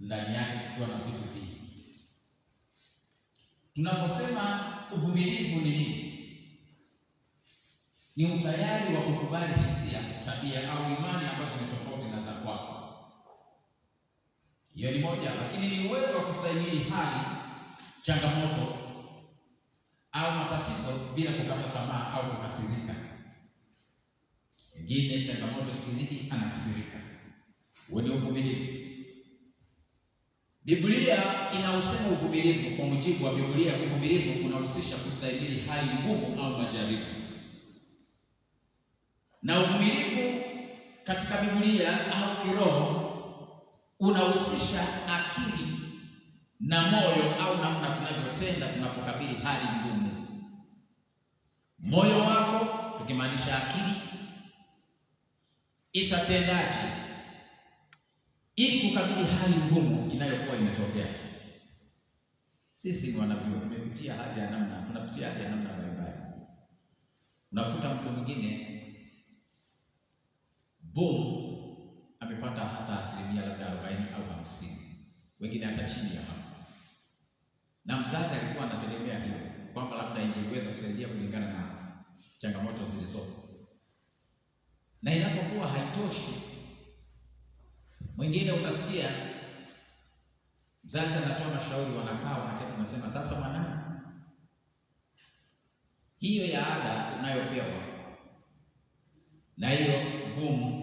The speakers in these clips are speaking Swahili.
ndani yake kukiwa na vitu vingi. Tunaposema uvumilivu ni nini? Ni utayari wa kukubali hisia, tabia au imani ambazo ni tofauti na za kwako. Hiyo ni moja, lakini ni uwezo wa kustahimili hali, changamoto au matatizo bila kukata tamaa au kukasirika. Wengine changamoto zikizidi anakasirika. Huo ni uvumilivu. Biblia inausema uvumilivu. Kwa mujibu wa Biblia, uvumilivu unahusisha kustahimili hali ngumu au majaribu. Na uvumilivu katika Biblia au kiroho unahusisha akili na moyo au namna tunavyotenda tunapokabili hali ngumu. Moyo wako, tukimaanisha akili, itatendaje ili kukabili hali ngumu inayokuwa imetokea? Sisi ni wanavyuo, tumepitia hali ya namna, tunapitia hali ya namna mbalimbali. Unakuta mtu mwingine amepata hata asilimia labda 40 au 50, wengine hata chini ya hapo, na mzazi alikuwa anategemea hiyo kwamba labda ingeweza kusaidia kulingana na changamoto zilizopo, na inapokuwa haitoshi, mwingine utasikia mzazi anatoa mashauri, wanakaa wanaketi, tunasema sasa mwanangu, hiyo ya ada unayopewa na hiyo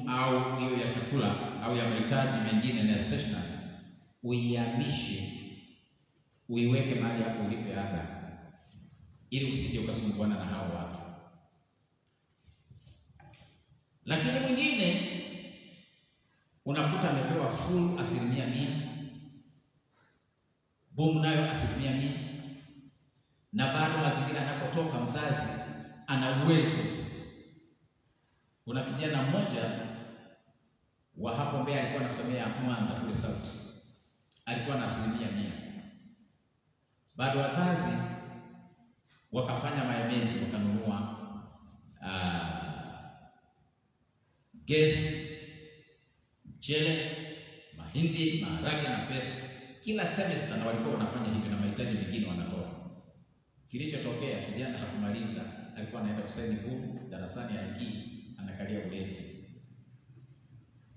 au hiyo ya chakula au ya mahitaji mengine na stationery, uihamishe, uiweke mahali hapo ulipe ada, ili usije ukasumbuana na hao watu. Lakini mwingine unakuta amepewa full 100%, nayo 100%, na bado mazingira yanapotoka mzazi ana uwezo. Kuna kijana mmoja wa hapo Mbeya alikuwa anasomea Mwanza kule Sauti, alikuwa na 100%. Bado wazazi wakafanya maemezi, wakanunua gesi, mchele, mahindi, maharage na pesa kila semester, na walikuwa wanafanya hivi na mahitaji mengine wanatoa. Kilichotokea, kijana hakumaliza, alikuwa anaenda kusaini huko darasani, haingii, anakalia ulevi.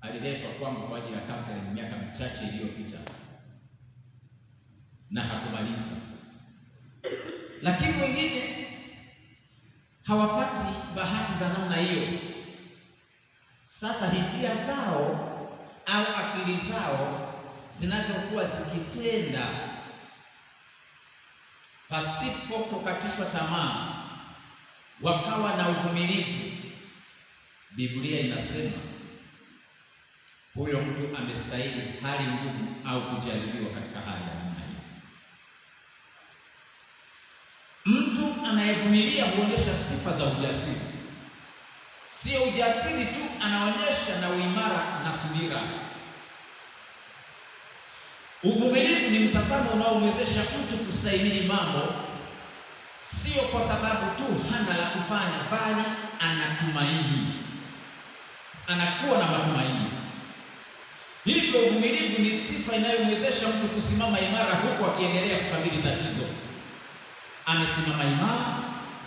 Aliletwa kwangu kwa ajili ya counseling miaka michache iliyopita na hakumaliza. Lakini wengine hawapati bahati za namna hiyo. Sasa hisia zao au akili zao zinavyokuwa zikitenda pasipo kukatishwa tamaa, wakawa na uvumilivu, Biblia inasema huyo mtu amestahili hali ngumu au kujaribiwa katika hali ya namna hiyo. Mtu anayevumilia huonyesha sifa za ujasiri. Sio ujasiri tu, anaonyesha na uimara na subira. Uvumilivu ni mtazamo unaomwezesha mtu kustahimili mambo, sio kwa sababu tu hana la kufanya, bali anatumaini, anakuwa na matumaini. Hivyo uvumilivu ni sifa inayomwezesha mtu kusimama imara huku akiendelea kukabili tatizo. Amesimama imara,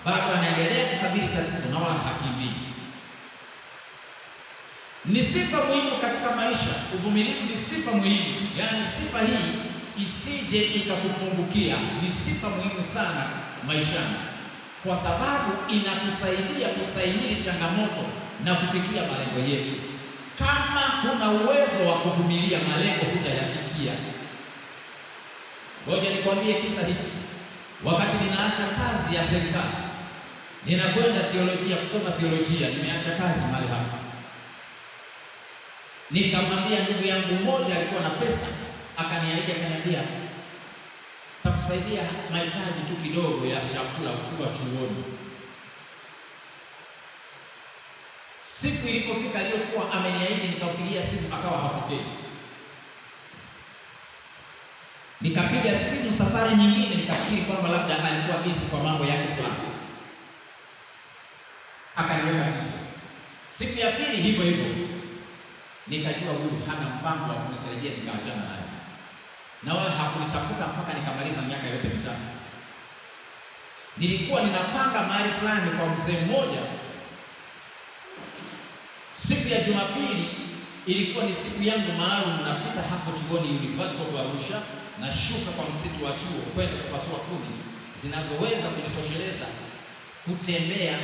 bado anaendelea kukabili tatizo na wala hakimbii. Ni sifa muhimu katika maisha. Uvumilivu ni sifa muhimu, yaani sifa hii isije ikakupungukia. Ni sifa muhimu sana maishani, kwa sababu inatusaidia kustahimili changamoto na kufikia malengo yetu. Kama huna uwezo wa kuvumilia, malengo hutayafikia. Ngoja nikwambie kisa hiki. Wakati ninaacha kazi ya serikali, ninakwenda theolojia, kusoma theolojia, nimeacha kazi mahali hapa. Nikamwambia ndugu yangu mmoja alikuwa na pesa, akaniahidi, akaniambia takusaidia mahitaji tu kidogo ya chakula ukiwa chuoni. Siku ilipofika aliyokuwa ameniahidi, nikampigia simu akawa hapokei. Nikapiga simu safari nyingine, nikafikiri kwamba labda alikuwa busy kwa mambo yake fulani, akaniweka busy. Siku ya pili hivyo hivyo, nikajua huyu hana mpango wa kunisaidia, nikaachana naye. na wala hakunitafuta mpaka nikamaliza miaka yote mitatu. Nilikuwa ninapanga mahali fulani kwa mzee mmoja. Siku ya Jumapili ilikuwa ni siku yangu maalum, napita hapo chuoni University of Arusha, na shuka kwa msitu wa chuo kwenda kupasua kuni zinazoweza kunitosheleza kutembea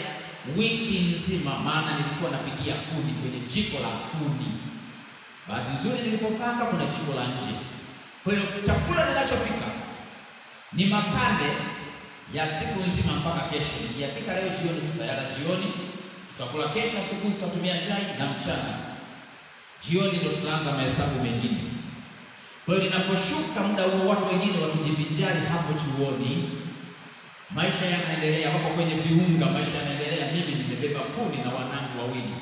wiki nzima, maana nilikuwa napikia kuni kwenye jiko la kuni. Bahati nzuri nilipopanga kuna jiko la nje. Kwa hiyo chakula ninachopika ni makande ya siku nzima mpaka kesho. Nikiyapika leo jioni, tutayala jioni, tutakula kesho asubuhi, tutatumia chai, na mchana jioni ndio tunaanza mahesabu mengine. Kwa hiyo ninaposhuka muda huo, watu wengine wakijivinjari hapo chuoni, maisha yanaendelea, wako kwenye viunga, maisha yanaendelea. Mimi nimebeba kuni na wanangu wawili.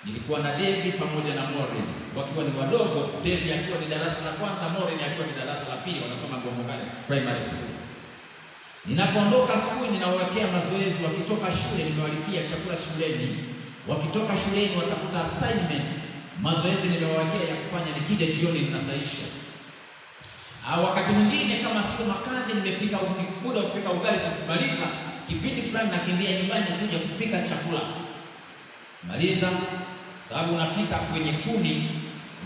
Nilikuwa na Devi pamoja na Maureen wakiwa ni wadogo, Devi akiwa ni darasa la kwanza, Maureen akiwa ni darasa la pili, wanasoma Ngomongale Primary School. Ninapoondoka asubuhi, ninawawekea mazoezi. Wakitoka shule, nimewalipia chakula shuleni. Wakitoka shuleni watakuta assignment, mazoezi nimewawekea ya kufanya, nikija jioni ninasaisha. Wakati mwingine kama sio makande, nimepika muda wa kupika ugali, tukimaliza kipindi fulani nakimbia nyumbani kuja kupika chakula. Maliza, sababu unapika kwenye kuni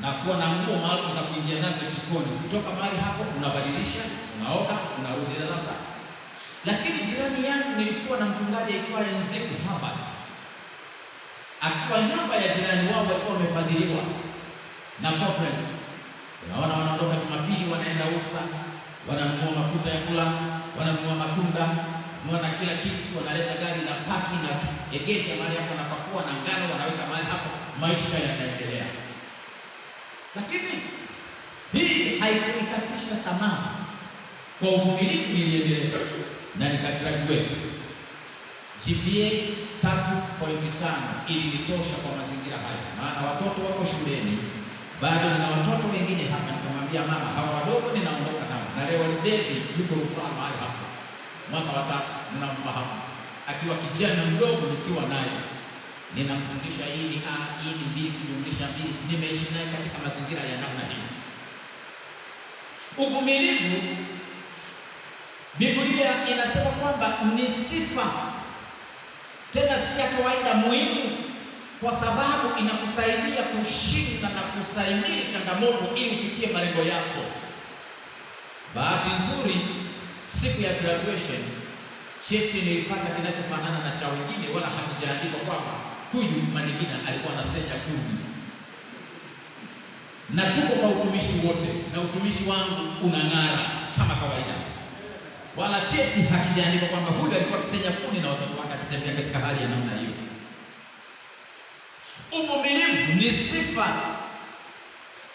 na kuwa na nguo maalum za kuingia nazo jikoni. Kutoka mahali hapo unabadilisha, unaoga, unarudi darasa. Lakini jirani yangu nilikuwa na mchungaji aitwaye Nzeku Herbert. Akiwa nyumba ya jirani wao walikuwa wamefadhiliwa na conference. Unaona, wanaondoka Jumapili wanaenda Usa, wananunua mafuta ya kula, wananunua matunda, na kila kitu, wanaleta gari na paki na egesha mahali hapo, napakua na ngano wanaweka mahali hapo, maisha yanaendelea. Lakini hii haikunikatisha tamaa. Kwa uvumilivu niliendelea na nikagraduate. GPA 3.5 ilinitosha kwa mazingira haya, maana watoto wako shuleni, bado nina watoto wengine hapa. Nikamwambia mama, hawa wadogo ninaondoka nao, na leo Devi yuko Rufaa mahali hapa, mwaka wa 3, ninamfahamu akiwa kijana mdogo, nikiwa naye ninamfundisha hii ni mbili kujumlisha mbili. Nimeishi naye katika mazingira ya namna hii. Uvumilivu, Biblia inasema kwamba ni sifa, tena si ya kawaida, muhimu, kwa sababu inakusaidia kushinda na kustahimili changamoto ili ufikie malengo yako. Bahati nzuri, siku ya graduation, cheti nilipata kinachofanana na cha wengine, wala hakijaandikwa kwamba huyu Manigina alikuwa anasenya kuni. Na tuko kwa utumishi wote, na utumishi wangu unang'ara kama kawaida, wala cheti hakijaandikwa kwamba huyu alikuwa akisenya kuni na watoto wake akitembea katika hali ya namna hiyo. Uvumilivu ni sifa,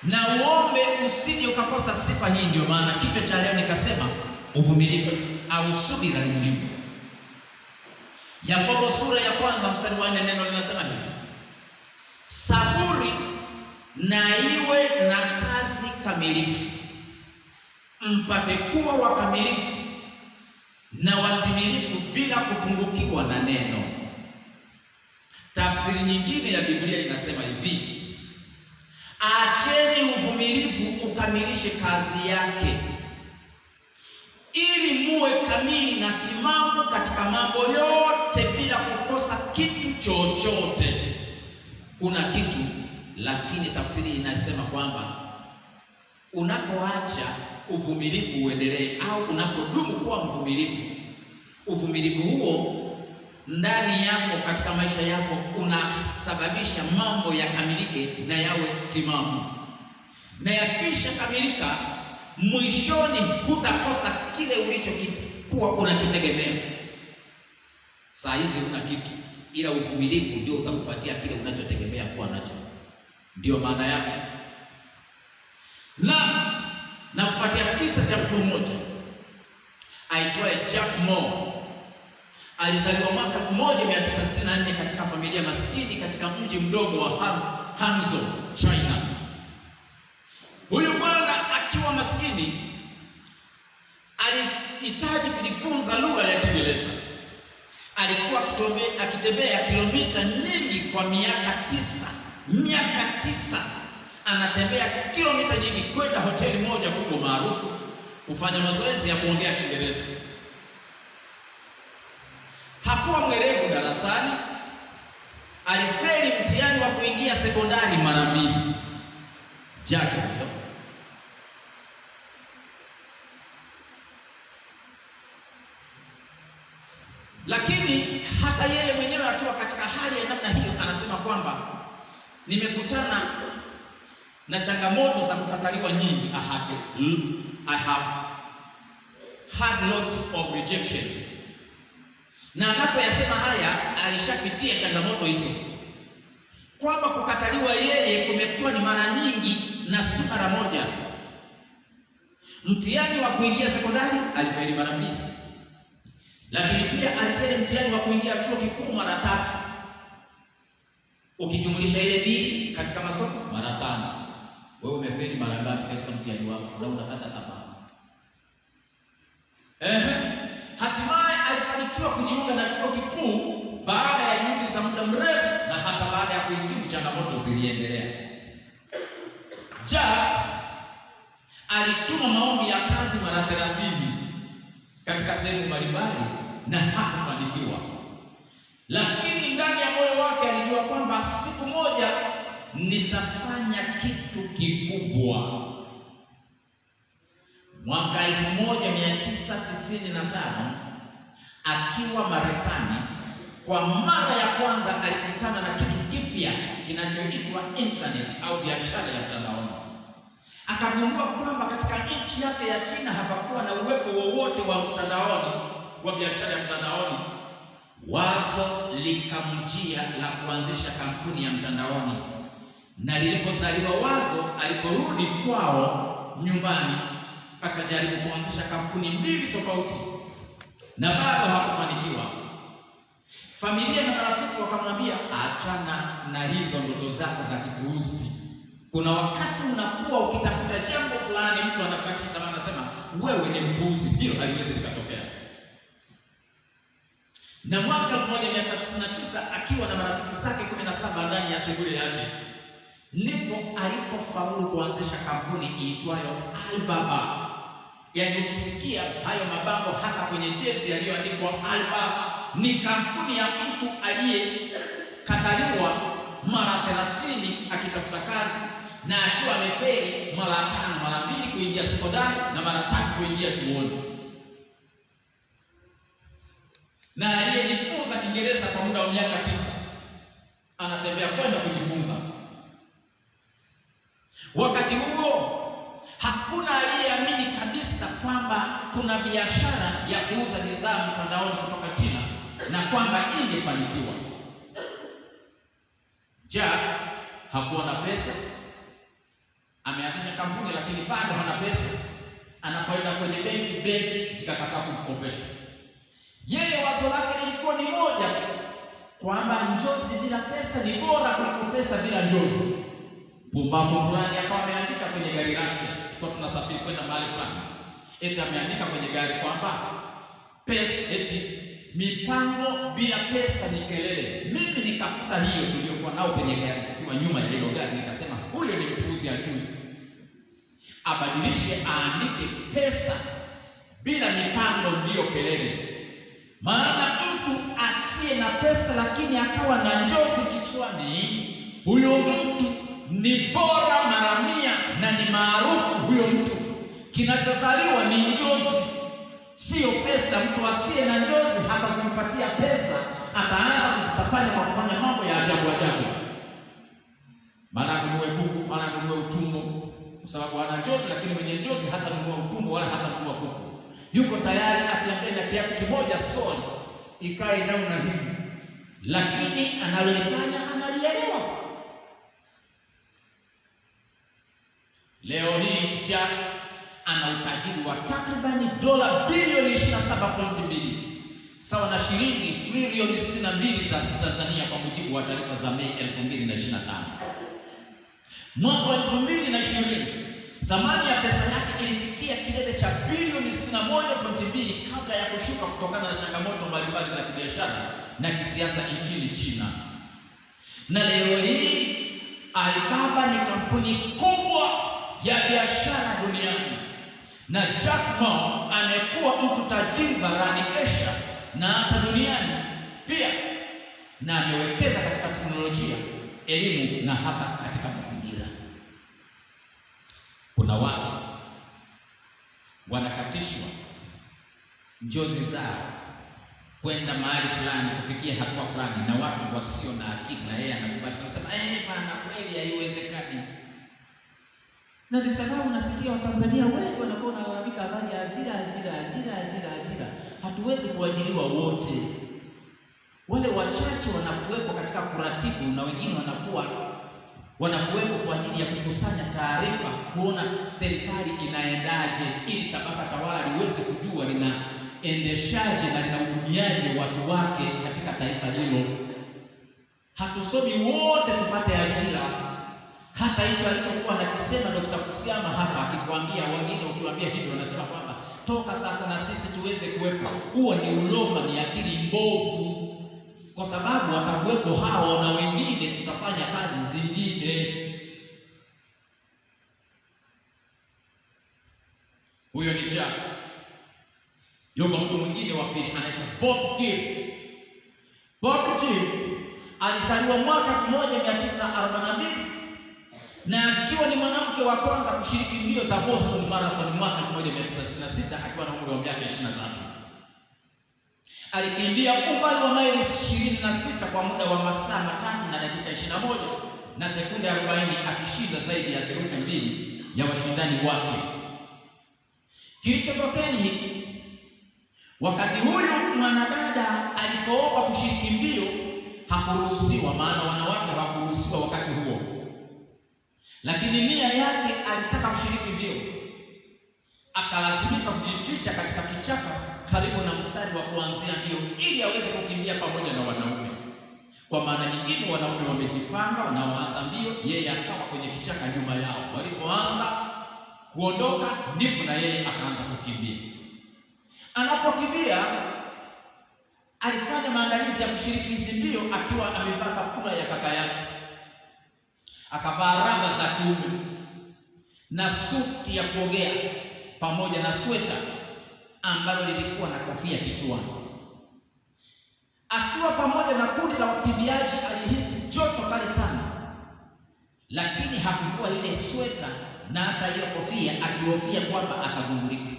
na uombe usije ukakosa sifa hii. Ndio maana kichwa cha leo nikasema uvumilivu au subira ni muhimu. Yakobo sura ya 1 mstari wa 4, neno linasema hivi: saburi na iwe na kazi kamilifu, mpate kuwa wakamilifu na watimilifu bila kupungukiwa na neno. Tafsiri nyingine ya Biblia inasema hivi: acheni uvumilivu ukamilishe kazi yake, ili muwe kamili na timamu katika mambo yote bila kukosa kitu chochote. Kuna kitu, lakini tafsiri inasema kwamba unapoacha uvumilivu uendelee, au unapodumu kuwa mvumilivu, uvumilivu huo ndani yako katika maisha yako unasababisha mambo yakamilike na yawe timamu, na yakisha kamilika, mwishoni hutakosa kile ulichokuwa unakitegemea. Saa hizi huna kitu, ila uvumilivu ndio utakupatia kile unachotegemea kuwa nacho. Ndio maana yake. Na kupatia kisa cha mtu mmoja aitwaye Jack Moore. Alizaliwa mwaka 1964 katika familia maskini katika mji mdogo wa Hangzhou, China. Huyu bwana akiwa maskini alihitaji kujifunza lugha ya Kiingereza. Alikuwa akitembea kilomita nyingi kwa miaka 9 anatembea kilomita nyingi kwenda hoteli moja kubwa maarufu, kufanya mazoezi ya kuongea Kiingereza. Hakuwa mwerevu darasani, alifeli mtihani wa kuingia sekondari mara 2. Jack huyo. Lakini hata yeye mwenyewe akiwa katika hali ya namna hiyo anasema kwamba nimekutana na changamoto za kukataliwa nyingi. I have had lots of rejections. Na anapoyasema haya alishapitia changamoto hizo, kwamba kukataliwa yeye kumekuwa ni mara nyingi na si mara moja. Mtihani wa kuingia sekondari alifeli mara 2, lakini pia alifeli mtihani wa kuingia chuo kikuu mara 3. Ukijumlisha ile 2 katika masomo mara 5. Wewe umefeli mara ngapi katika mtihani wako na unakata tamaa? Hatimaye alifanikiwa kujiunga na chuo kikuu baada ya juhudi za muda mrefu, na hata baada ya kuhitimu changamoto ziliendelea. Jack alituma maombi ya kazi mara 30 katika sehemu mbalimbali na hakufanikiwa. Lakini ndani ya moyo wake alijua kwamba siku moja nitafanya kitu kikubwa. Mwaka 1995 akiwa Marekani, kwa mara ya kwanza alikutana na kitu kipya kinachoitwa internet au biashara ya mtandaoni. Akagundua kwamba katika nchi yake ya China hapakuwa na uwepo wowote wa mtandaoni, wa biashara ya mtandaoni. Wazo likamjia la kuanzisha kampuni ya mtandaoni, na lilipozaliwa wazo, aliporudi kwao nyumbani akajaribu kuanzisha kampuni 2 tofauti na bado hakufanikiwa. Familia na marafiki wakamwambia, achana na hizo ndoto zako za kipuuzi. Kuna wakati unakuwa ukitafuta jambo fulani, mtu anakuacha tamaa, anasema wewe ni mpuuzi, hilo haliwezi likatokea. Na mwaka 1999 akiwa na marafiki zake 17 ndani ya sebule yake, ndipo alipofaulu kuanzisha kampuni iitwayo Alibaba. Yaani ukisikia hayo mabango hata kwenye jezi yaliyoandikwa Alibaba, ni kampuni ya mtu aliyekataliwa mara 30 akitafuta kazi, na akiwa amefeli mara 5, mara 2 kuingia sekondari na mara 3 kuingia chuoni, na aliyejifunza Kiingereza kwa muda wa miaka 9 anatembea kwenda kujifunza. Wakati huo hakuna aliyeamini kabisa kwamba kuna biashara ya kuuza bidhaa mtandaoni kutoka China na kwamba ingefanikiwa. Jack hakuwa na pesa, ameanzisha kampuni lakini bado hana pesa. Anapoenda kwenye benki zikakataa kumkopesha. Yeye wazo lake lilikuwa ni moja, kwamba njozi bila pesa ni bora kuliko pesa bila njozi. Pumbavu fulani akawa ameandika kwenye gari lake, tulikuwa tunasafiri kwenda mahali fulani, eti ameandika kwenye gari kwamba pesa, eti mipango bila pesa ni kelele. Mimi nikafuta hiyo tuliyokuwa nao kwenye gari, tukiwa nyuma ya hilo gari, nikasema huyo ni mpuuzi, ajui abadilishe, aandike pesa bila mipango ndiyo kelele. Maana mtu asiye na pesa lakini akawa na njozi kichwani, huyo mtu ni bora mara 100 na ni maarufu huyo mtu. Kinachozaliwa ni njozi, sio pesa. Mtu asiye na njozi hata kumpatia pesa ataanza kustapanya kwa kufanya mambo ya ajabu ajabu. Maana kununue kuku, maana kununue utumbo, kwa sababu ana njozi. Lakini mwenye njozi hata kununua utumbo wala hata kununua kuku, yuko tayari atembee na kiatu kimoja soli ikae namna hii, lakini analolifanya analielewa. Leo hii Jack ana utajiri wa takribani dola bilioni 27.2, sawa na shilingi trilioni 62 za Tanzania, kwa mujibu wa taarifa za Mei 2025. Mwaka 2020 thamani ya pesa yake ilifikia kilele cha bilioni 61.2 kabla ya kushuka kutokana na changamoto mbalimbali za kibiashara na kisiasa nchini China. Na leo hii Alibaba ni kampuni kubwa ya biashara duniani. na Jack Ma amekuwa mtu tajiri barani Asia na hata duniani pia, na amewekeza katika teknolojia, elimu na hata katika mazingira. Kuna watu wanakatishwa njozi zao kwenda mahali fulani, kufikia hatua fulani, na watu wasio na akili, na yeye anakubali kusema bana, kweli haiwezekani. Na ndio sababu nasikia Watanzania wengi wanakuwa wanalalamika habari ya ajira. Hatuwezi kuajiriwa wote. Wale wachache wanakuwepo katika kuratibu, na wengine wanakuwepo kwa ajili ya kukusanya taarifa, kuona serikali inaendaje, ili tabaka tawala liweze kujua linaendeshaje na linahudumiaje watu wake katika taifa hilo. Hatusomi wote tupate ajira. Hata hicho alichokuwa anakisema ndio tutakusiama hapa, akikwambia wengine, ukiwaambia hivyo wanasema kwamba toka sasa na sisi tuweze kuwepo. Huo ni ulova, ni akili mbovu, kwa sababu watakuwepo hao na wengine tutafanya kazi zingine. Huyo ni Jack. Yuko mtu mwingine wa pili anaitwa Bob Gibb. Bob Gibb alizaliwa mwaka 1942 na akiwa ni mwanamke wa kwanza kushiriki mbio za Boston Marathon mwaka 1966 akiwa na umri wa miaka 23. Alikimbia umbali wa maili 26 kwa muda wa masaa 3 na dakika 21 na sekunde 40, akishinda zaidi ya theluthi mbili ya washindani wake. Kilichotokea ni hiki: wakati huyu mwanadada alipoomba kushiriki mbio hakuruhusiwa, maana wanawake hawakuruhusiwa wakati huo. Lakini nia yake alitaka kushiriki mbio, akalazimika kujificha katika kichaka karibu na mstari wa kuanzia mbio ili aweze kukimbia pamoja na wanaume. Kwa maana nyingine, wanaume wamejipanga wanaoanza mbio, yeye akawa kwenye kichaka nyuma yao. Walipoanza kuondoka, ndipo na yeye akaanza kukimbia. Anapokimbia alifanya maandalizi ya kushiriki hizi mbio akiwa amevaa kaptula ya kaka yake, akavaa raba za kiume na suti ya kuogea pamoja na sweta ambalo lilikuwa na kofia kichwani. Akiwa pamoja na kundi la wakimbiaji, alihisi joto kali sana, lakini hakuvua ile sweta na hata ile kofia, akihofia kwamba atagundulika.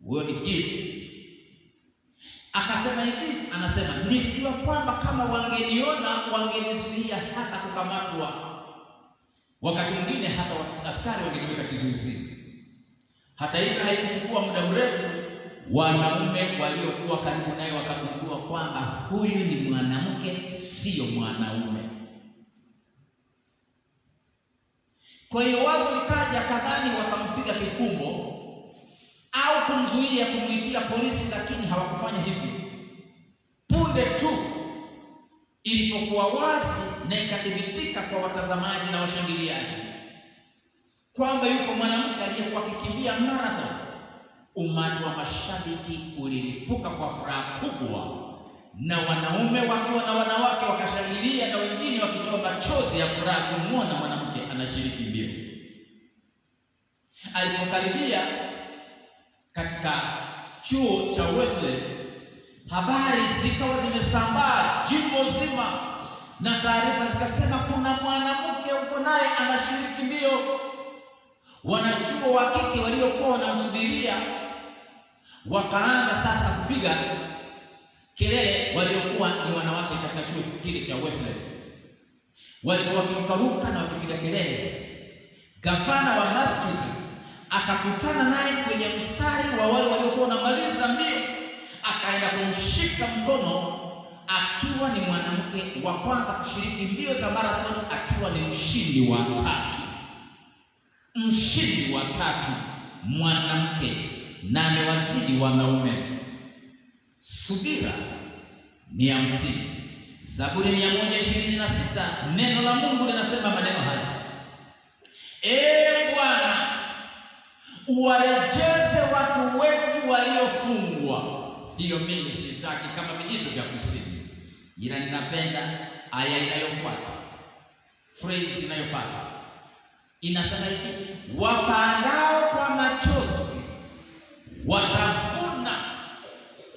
Huyo ni Gibb. Akasema hivi, anasema, nilijua kwamba kama wangeniona wangenizuia hata kukamatwa. Wakati mwingine hata askari wangeniweka kizuizini. Hata hivyo haikuchukua muda mrefu, wanaume waliokuwa karibu naye wakagundua kwamba huyu ni mwanamke, sio mwanaume. Kwa hiyo wazo likaja, kadhani wakampiga kikumbo au kumzuia, kumuitia polisi, lakini hawakufanya hivyo. Punde tu ilipokuwa wazi na ikathibitika kwa watazamaji na washangiliaji kwamba yuko mwanamke aliyekuwa akikimbia marathon, umati wa mashabiki ulilipuka kwa furaha kubwa, na wanaume wakiwa na wanawake wakashangilia, na wengine wakitoa machozi ya furaha kumwona mwanamke anashiriki mbio. Alipokaribia katika chuo cha Wesley, habari zikawa zimesambaa jimbo zima, na taarifa zikasema kuna mwanamke uko naye anashiriki mbio. Wanachuo wa kike waliokuwa wanamsubiria wakaanza sasa kupiga kelele, waliokuwa ni wanawake katika chuo kile cha Wesley. Walikuwa wakirukaruka na wakipiga kelele. Gavana wa Massachusetts akakutana naye kwenye mstari wa wale waliokuwa wanamaliza mbio, akaenda kumshika mkono, akiwa ni mwanamke wa kwanza kushiriki mbio za marathon, akiwa ni mshindi wa 3. Mshindi wa 3 mwanamke, na amewazidi wanaume. Subira ni ya msingi. Zaburi 126 neno la Mungu linasema maneno haya: Bwana, uwarejeze watu wetu waliofungwa. Hiyo mimi sitaki kama vijito vya kusini, ila ninapenda aya inayofuata, phrase inayofuata. Inasema hivi: wapandao kwa machozi, watavuna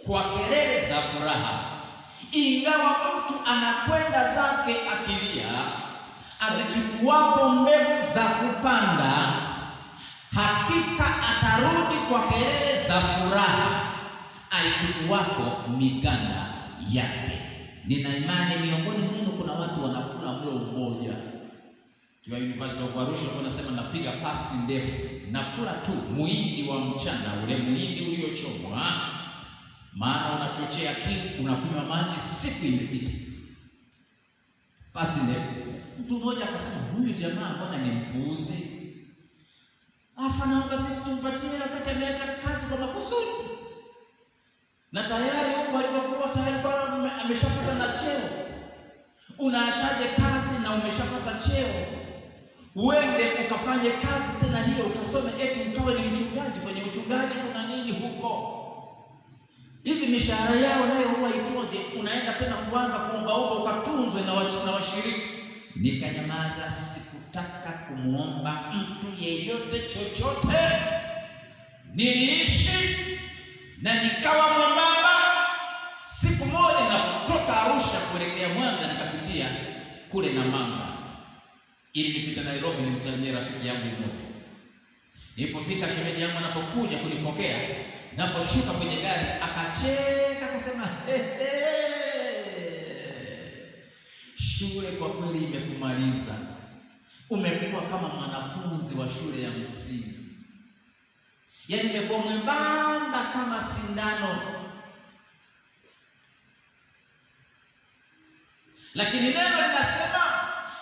kwa kelele za furaha. Ingawa mtu anakwenda zake akilia, azichukuapo mbegu za kupanda, hakika atarudi kwa kelele za furaha aichukuapo miganda yake. Nina imani miongoni mwenu kuna watu wanakula mlo mmoja. Kwa University of Arusha wanasema napiga pasi ndefu, nakula tu muhindi wa mchana, ule muhindi uliochomwa, maana unachochea kiu, unakunywa maji, siku imepita. Pasi ndefu. Mtu mmoja akasema huyu jamaa mbona ni mpuuzi? Naomba sisi tumpatie wakati ameacha kazi kwa makusudi. Na tayari huko alipokuwa tayari ameshapata na cheo. Unaachaje kazi na umeshapata cheo? Uende ukafanye kazi tena hiyo, ukasome eti ukawe ni mchungaji. Kwenye uchungaji kuna nini huko? Hivi mishahara yao nayo huwa ikoje? Unaenda tena kuanza kuombaomba ukatunzwe na washiriki. Nikanyamaza, sikutaka kumuomba mtu yeyote chochote. Niliishi na nikawa mwembamba. Siku moja na kutoka Arusha kuelekea Mwanza, nikapitia kule Namanga ili nipite Nairobi nimsalimie rafiki yangu mmoja. Nilipofika, shemeji yangu anapokuja kunipokea, naposhuka kwenye gari akacheka akasema, shule kwa kweli imekumaliza. Umekuwa kama mwanafunzi wa shule ya msingi. Yaani umekuwa mwembamba kama sindano. Lakini neno linasema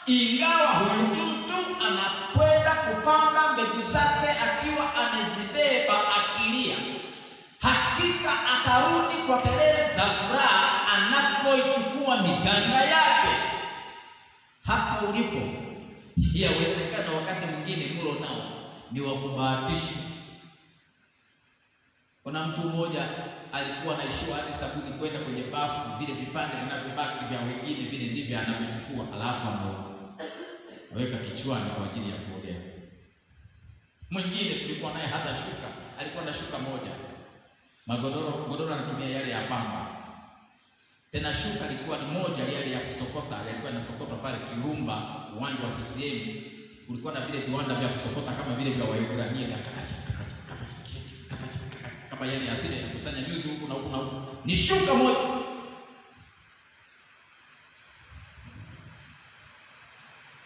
ingawa huyu mtu anakwenda kupanda mbegu zake akiwa amezibeba akilia, hakika atarudi kwa kelele za furaha anapoichukua miganda yake. Hapo ulipo, yawezekana wakati mwingine mlo nao ni wa kubahatisha. Kuna mtu mmoja alikuwa anaishiwa hadi sabuni kwenda kwenye bafu, vile vipande vinavyobaki vya wengine vile ndivyo anavyochukua, alafu anaweka kichwani kwa ajili ya kuolea. Mwingine tulikuwa naye hata shuka, alikuwa na shuka moja, godoro anatumia yale ya pamba. Tena shuka ilikuwa ni moja yale ya kusokota, yalikuwa yanasokotwa pale Kirumba, uwanja wa CCM. Kulikuwa na vile viwanda vya kusokota kama vile vya Waebrania vya kama yale asili ya kusanya nyuzi huku na huku na huku. Ni shuka moja.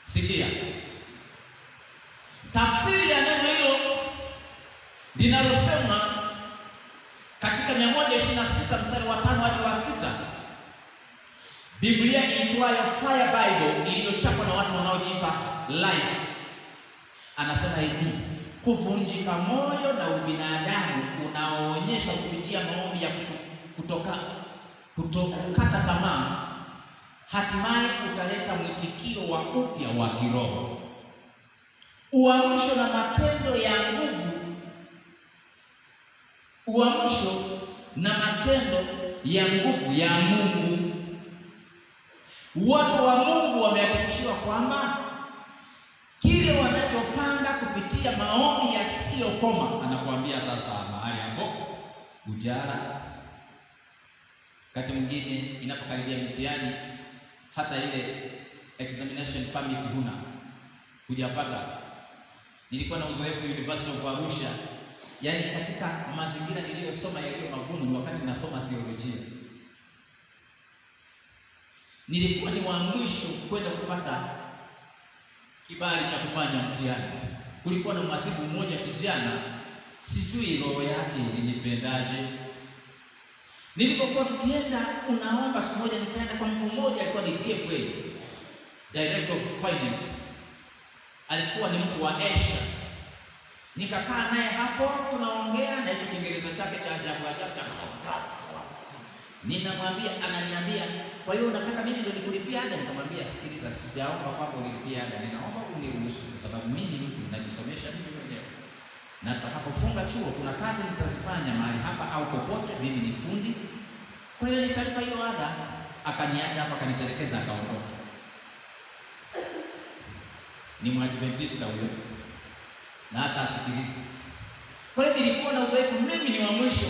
Sikia tafsiri ya neno hilo linalosema katika 126 mstari wa 5 hadi wa 6, Biblia iitwayo Fire Bible iliyochapwa na watu wanaojiita Life, anasema hivi: kuvunjika moyo na ubinadamu unaoonyeshwa kupitia maombi ya kutokata tamaa, hatimaye utaleta mwitikio wa upya wa kiroho, uamsho na matendo ya nguvu, uamsho na matendo ya nguvu ya Mungu. Watu wa Mungu wamehakikishiwa kwamba kile wanachopanda kupitia maombi yasiyokoma, anakuambia sasa mahali hapo ujara. Wakati mwingine inapokaribia mtihani, hata ile examination permit huna, hujapata. Nilikuwa na uzoefu University of Arusha, yaani katika mazingira niliyosoma yaliyo magumu ni wakati nasoma theolojia. Nilikuwa ni wa mwisho kwenda kupata kibali cha kufanya mtihani. Kulikuwa na mhasibu mmoja kijana, sijui roho yake ilinipendaje. Nilipokuwa tukienda unaomba, siku moja nikaenda kwa mtu mmoja, alikuwa ni DFA, Director of Finance. Alikuwa ni mtu wa Asia. Nikakaa naye hapo, tunaongea na hicho Kiingereza chake cha ajabu ajabu. Ninamwambia, ananiambia, kwa hiyo unataka mimi ndio nikulipia ada? Nikamwambia, sikiliza, sijaomba kwako unilipie ada, ninaomba uniruhusu, kwa sababu mimi mtu najisomesha mimi mwenyewe, na tutakapofunga chuo kuna kazi nitazifanya mahali hapa au popote, mimi ni fundi, kwa hiyo nitalipa hiyo ada. Akaniacha hapa, akanitelekeza, akaondoka. Ni Mwadventista huyo, na hata asikilizi. Kwa hiyo nilikuwa na uzoefu, mimi ni wa mwisho,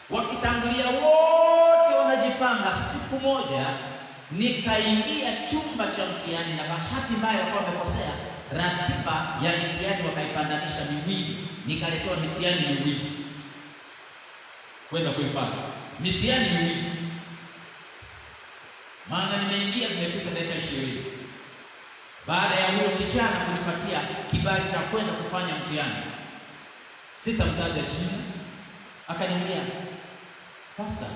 wakitangulia wote wanajipanga. Siku moja nikaingia chumba cha mtihani, na bahati mbaya wakawa wamekosea ratiba ya mitihani, wakaipandanisha miwili, nikaletewa mitihani miwili kwenda kuifanya mitihani miwili, maana nimeingia zimepita dakika 20 baada ya huyo kijana kunipatia kibali cha kwenda kufanya mtihani. Sitamtaja jina, akaniambia, "Pastor,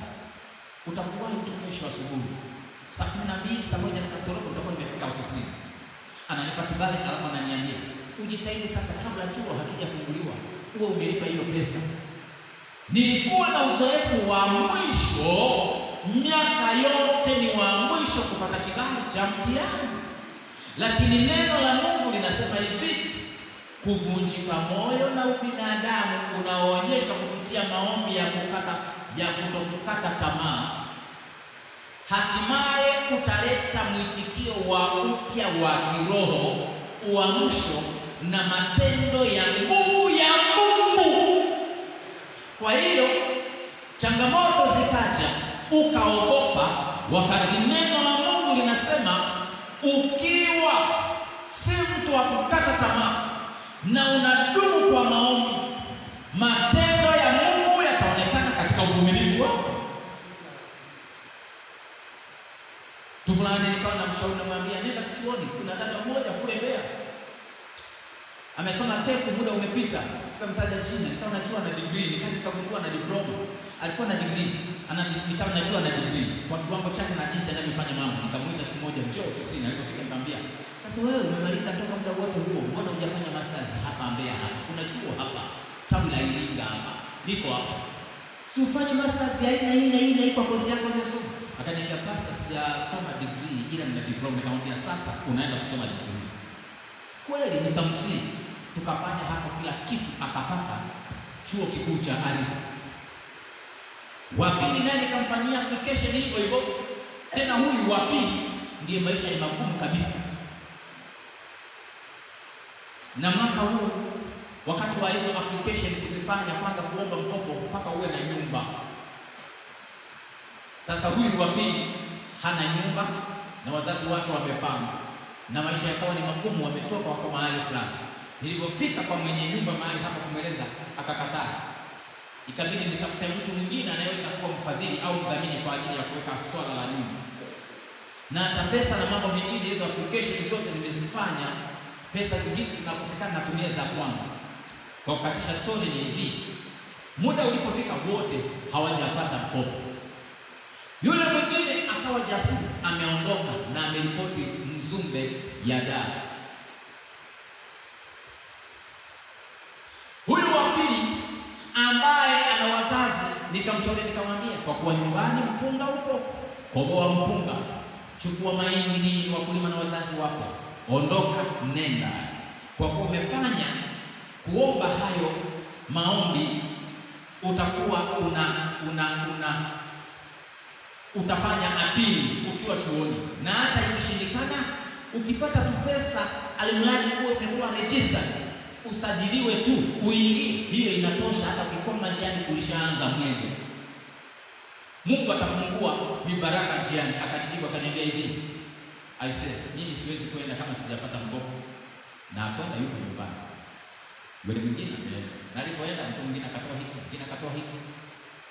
utakuwa tu kesho asubuhi saa 12 saa 1 na kasoro utakuwa nimefika ofisini." Ananipa kibali, alafu ananiambia, "Ujitahidi sasa kabla chuo hakijafunguliwa uwe umelipa hiyo pesa." Nilikuwa na uzoefu wa mwisho, miaka yote ni wa mwisho kupata kibali cha mtihani, lakini neno la Mungu linasema hivi, kuvunjika moyo na ubinadamu unaoonyeshwa kupitia maombi ya kutokukata tamaa, hatimaye utaleta mwitikio wa upya wa kiroho, uamsho na matendo ya nguvu ya Mungu. Kwa hiyo changamoto zikaja, ukaogopa, wakati neno la Mungu linasema ukiwa si mtu wa kukata tamaa na unadumu kwa maombi, matendo ya Mungu yataonekana katika uvumilivu wako. Fulani nikawa na mshauri, namwambia, "Nenda chuoni, kuna dada mmoja kule Mbeya amesoma teku, muda umepita." Sitamtaja jina, nikawa najua na degree, nikagundua na diploma. Alikuwa na degree, nikawa najua na degree kwa kiwango chake na jinsi anavyofanya mambo. Nikamuita siku moja, "Njoo ofisini." Alipofika nikamwambia, "Sasa wewe umemaliza toka muda wote huo, mbona hujafanya masters hapa Mbeya hapa? Kuna chuo hapa tawi la Iringa hapa, niko hapa. Si ufanye masters ya aina hii kwa kozi yako unayosoma?" Akaniambia, "Pastor, sijasoma degree ila nina diploma." Nikamwambia, "Sasa unaenda kusoma degree." Kweli nikamsii, tukafanya hapo kila kitu, akapata chuo kikuu cha Arif. Wa pili naye nikamfanyia application hivyo hivyo. Tena huyu wa pili ndiye maisha ni magumu kabisa. Na mwaka huu wakati wa hizo application kuzifanya, kwanza kuomba mkopo mpaka uwe na nyumba. Sasa huyu wa pili hana nyumba na wazazi wake wamepanga, na maisha yakawa ni magumu, wametoka wako mahali fulani. Nilipofika kwa mwenye nyumba mahali hapa kumweleza, akakataa. Ikabidi nitafute mtu mwingine anayeweza kuwa mfadhili au mdhamini kwa ajili ya kuweka swala la nyumba. Na hata pesa na mambo mengine, hizo application zote nimezifanya, pesa zingine zinakosekana, natumia za kwangu. Kwa kukatisha story ni hivi, muda ulipofika wote hawajapata mkopo. Yule mwingine akawa jasiri, ameondoka na ameripoti Mzumbe ya Dar. Huyu wa pili ambaye ana wazazi, nikamshauri, nikamwambia, kwa kuwa nyumbani mpunga upo, koboa mpunga, chukua mahindi, ninyi wakulima na wazazi wako, ondoka nenda. Kwa kuwa umefanya kuomba hayo maombi, utakuwa utafanya apili ukiwa chuoni, na hata ikishindikana, ukipata tu pesa, alimradi uwe umekuwa registered, usajiliwe tu uingie, hiyo inatosha. Hata ukikoma njiani kulishaanza mwendo, Mungu atafungua mibaraka njiani. Akanijibu akaniambia hivi, "I said, mimi siwezi kwenda kama sijapata mkopo." Na kwenda yuko nyumbani, yule mwingine ameenda, na alipoenda mtu mwingine akatoa hiki, mwingine akatoa hiki.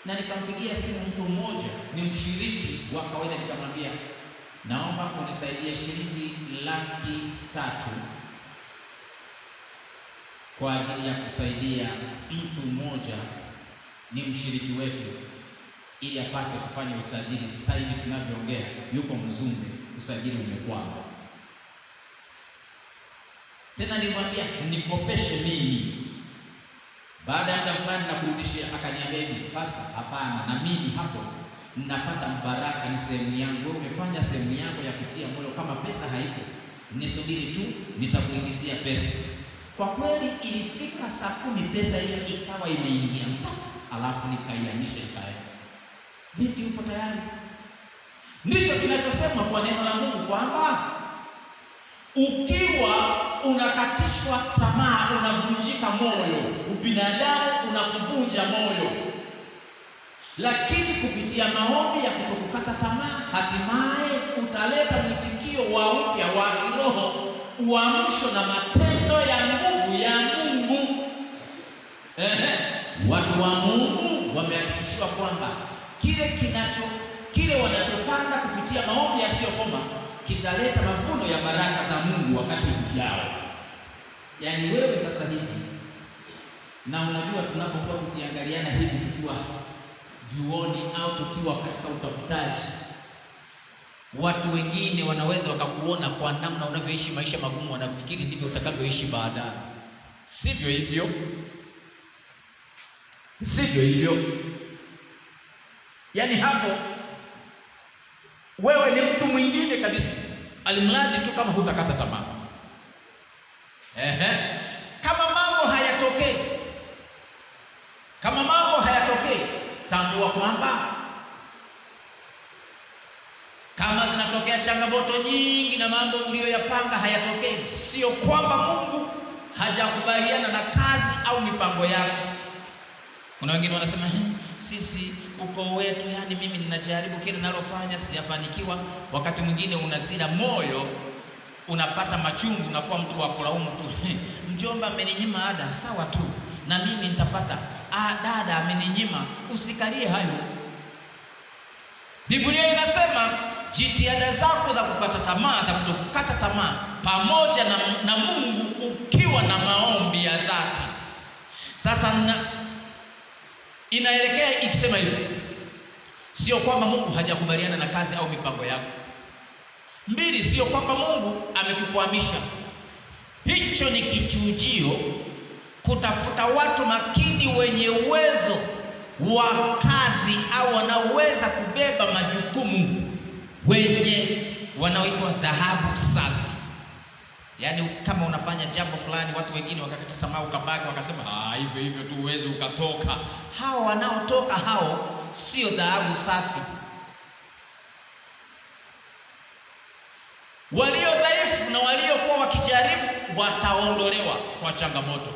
Na nikampigia simu mtu mmoja, ni mshiriki wa kawaida, nikamwambia, "Naomba kunisaidia shilingi 300,000 kwa ajili ya kusaidia mtu mmoja, ni mshiriki wetu, ili apate kufanya usajili. Sasa hivi tunavyoongea yuko Mzumbe, usajili umekwama." Tena nilimwambia, "Nikopeshe mimi." Baada ya muda fulani na kurudishia, akaniambia hivi, "Pastor, hapana, na mimi hapo ninapata mbaraka, ni sehemu yangu. Wewe umefanya sehemu yako ya kutia moyo, kama pesa haipo nisubiri tu, nitakuingizia pesa." Kwa kweli ilifika saa 10 pesa hiyo ikawa imeingia, alafu nikaiamisha ikaenda. Binti upo tayari? Ndicho kinachosema kwa neno la Mungu kwamba ukiwa unakatishwa tamaa, unavunjika unavunjika moyo, ubinadamu unakuvunja moyo, lakini kupitia maombi ya kutokukata tamaa, hatimaye utaleta mwitikio wa upya wa kiroho, uamsho na matendo ya nguvu ya Mungu. Watu wa Mungu wamehakikishiwa kwamba kile wanachopanda kupitia maombi yasiyokoma kitaleta mavuno ya baraka za Mungu wakati ujao. Yaani wewe sasa hivi, na unajua tunapokuwa tukiangaliana hivi tukiwa vyuoni au tukiwa katika utafutaji, watu wengine wanaweza wakakuona kwa namna unavyoishi maisha magumu, wanafikiri ndivyo utakavyoishi baadaye. Sivyo hivyo, sivyo hivyo. Yaani hapo wewe ni mtu mwingine kabisa, alimradi tu kama hutakata tamaa. Kama mambo hayatokei, tambua kwamba kama zinatokea changamoto nyingi na mambo uliyoyapanga hayatokei, sio kwamba Mungu hajakubaliana na kazi au mipango yako. Kuna wengine wanasema sisi ukoo wetu, yani mimi ninajaribu kile ninalofanya sijafanikiwa. Wakati mwingine unazila moyo, unapata machungu, unakuwa mtu wa kulaumu tu. Mjomba ameninyima ada, sawa tu, na mimi nitapata. Dada ameninyima, usikalie hayo. Biblia inasema jitihada zako za kupata tamaa, za kutokata tamaa, pamoja na Mungu, ukiwa na maombi ya dhati. Sasa inaelekea ikisema hivi, sio kwamba Mungu hajakubaliana na kazi au mipango yako. 2, sio kwamba Mungu amekukwamisha. Hicho ni kichujio kutafuta watu makini wenye uwezo wa kazi au wanaoweza kubeba majukumu, wenye wanaoitwa dhahabu safi. Yaani kama unafanya jambo fulani, watu wengine wakakata tamaa, ukabaki wakasema hivyo tu uweze ukatoka. Hao wanaotoka hao sio dhahabu safi. Walio dhaifu na waliokuwa wakijaribu wataondolewa kwa changamoto.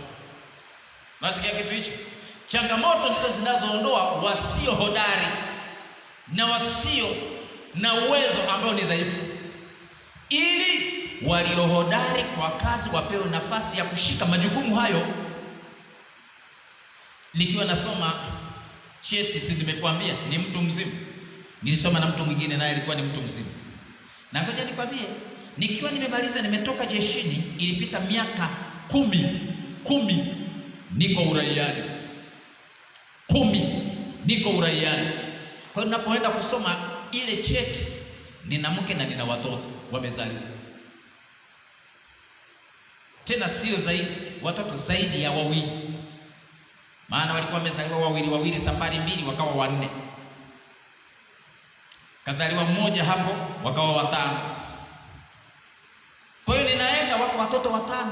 Nasikia kitu hicho? Changamoto ndizo zinazoondoa wasio hodari na wasio na uwezo ambao ni dhaifu, ili walio hodari kwa kazi wapewe nafasi ya kushika majukumu hayo. Nikiwa nasoma cheti, si nimekwambia ni mtu mzima, nilisoma na mtu mwingine naye alikuwa ni mtu mzima. Na ngoja nikwambie, nikiwa nimemaliza, nimetoka jeshini, ilipita miaka 10 niko uraiani. 10 niko uraiani. Kwa hiyo ninapoenda kusoma ile cheti, nina mke na nina watoto wamezaliwa. Tena sio zaidi, watoto zaidi ya 2. Maana walikuwa wamezaliwa wawili, safari 2 wakawa 4. Kazaliwa mmoja hapo wakawa 5. Kwa hiyo ninaenda, wako watoto 5.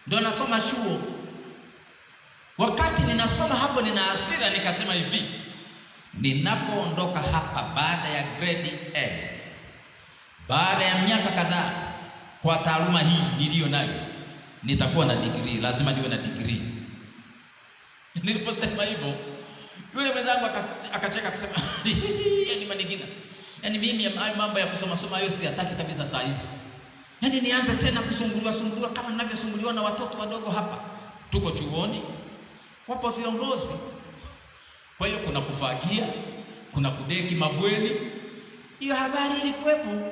Ndio nasoma chuo. Wakati ninasoma hapo, nina hasira, nikasema hivi, ninapoondoka hapa baada ya grade A, baada ya miaka kadhaa, kwa taaluma hii niliyo nayo, nitakuwa na degree, lazima niwe na degree. Niliposema hivyo, yule mwenzangu akacheka akasema yani manigina, yani mimi mambo ya kusoma hayo siyataki kabisa saa hizi. Yani nianze tena kusumbuliwa kama ninavyosumbuliwa na watoto wadogo hapa. Tuko chuoni, wapo viongozi. Kwa hiyo kuna kufagia, kuna kudeki mabweni. Hiyo habari ilikuwepo.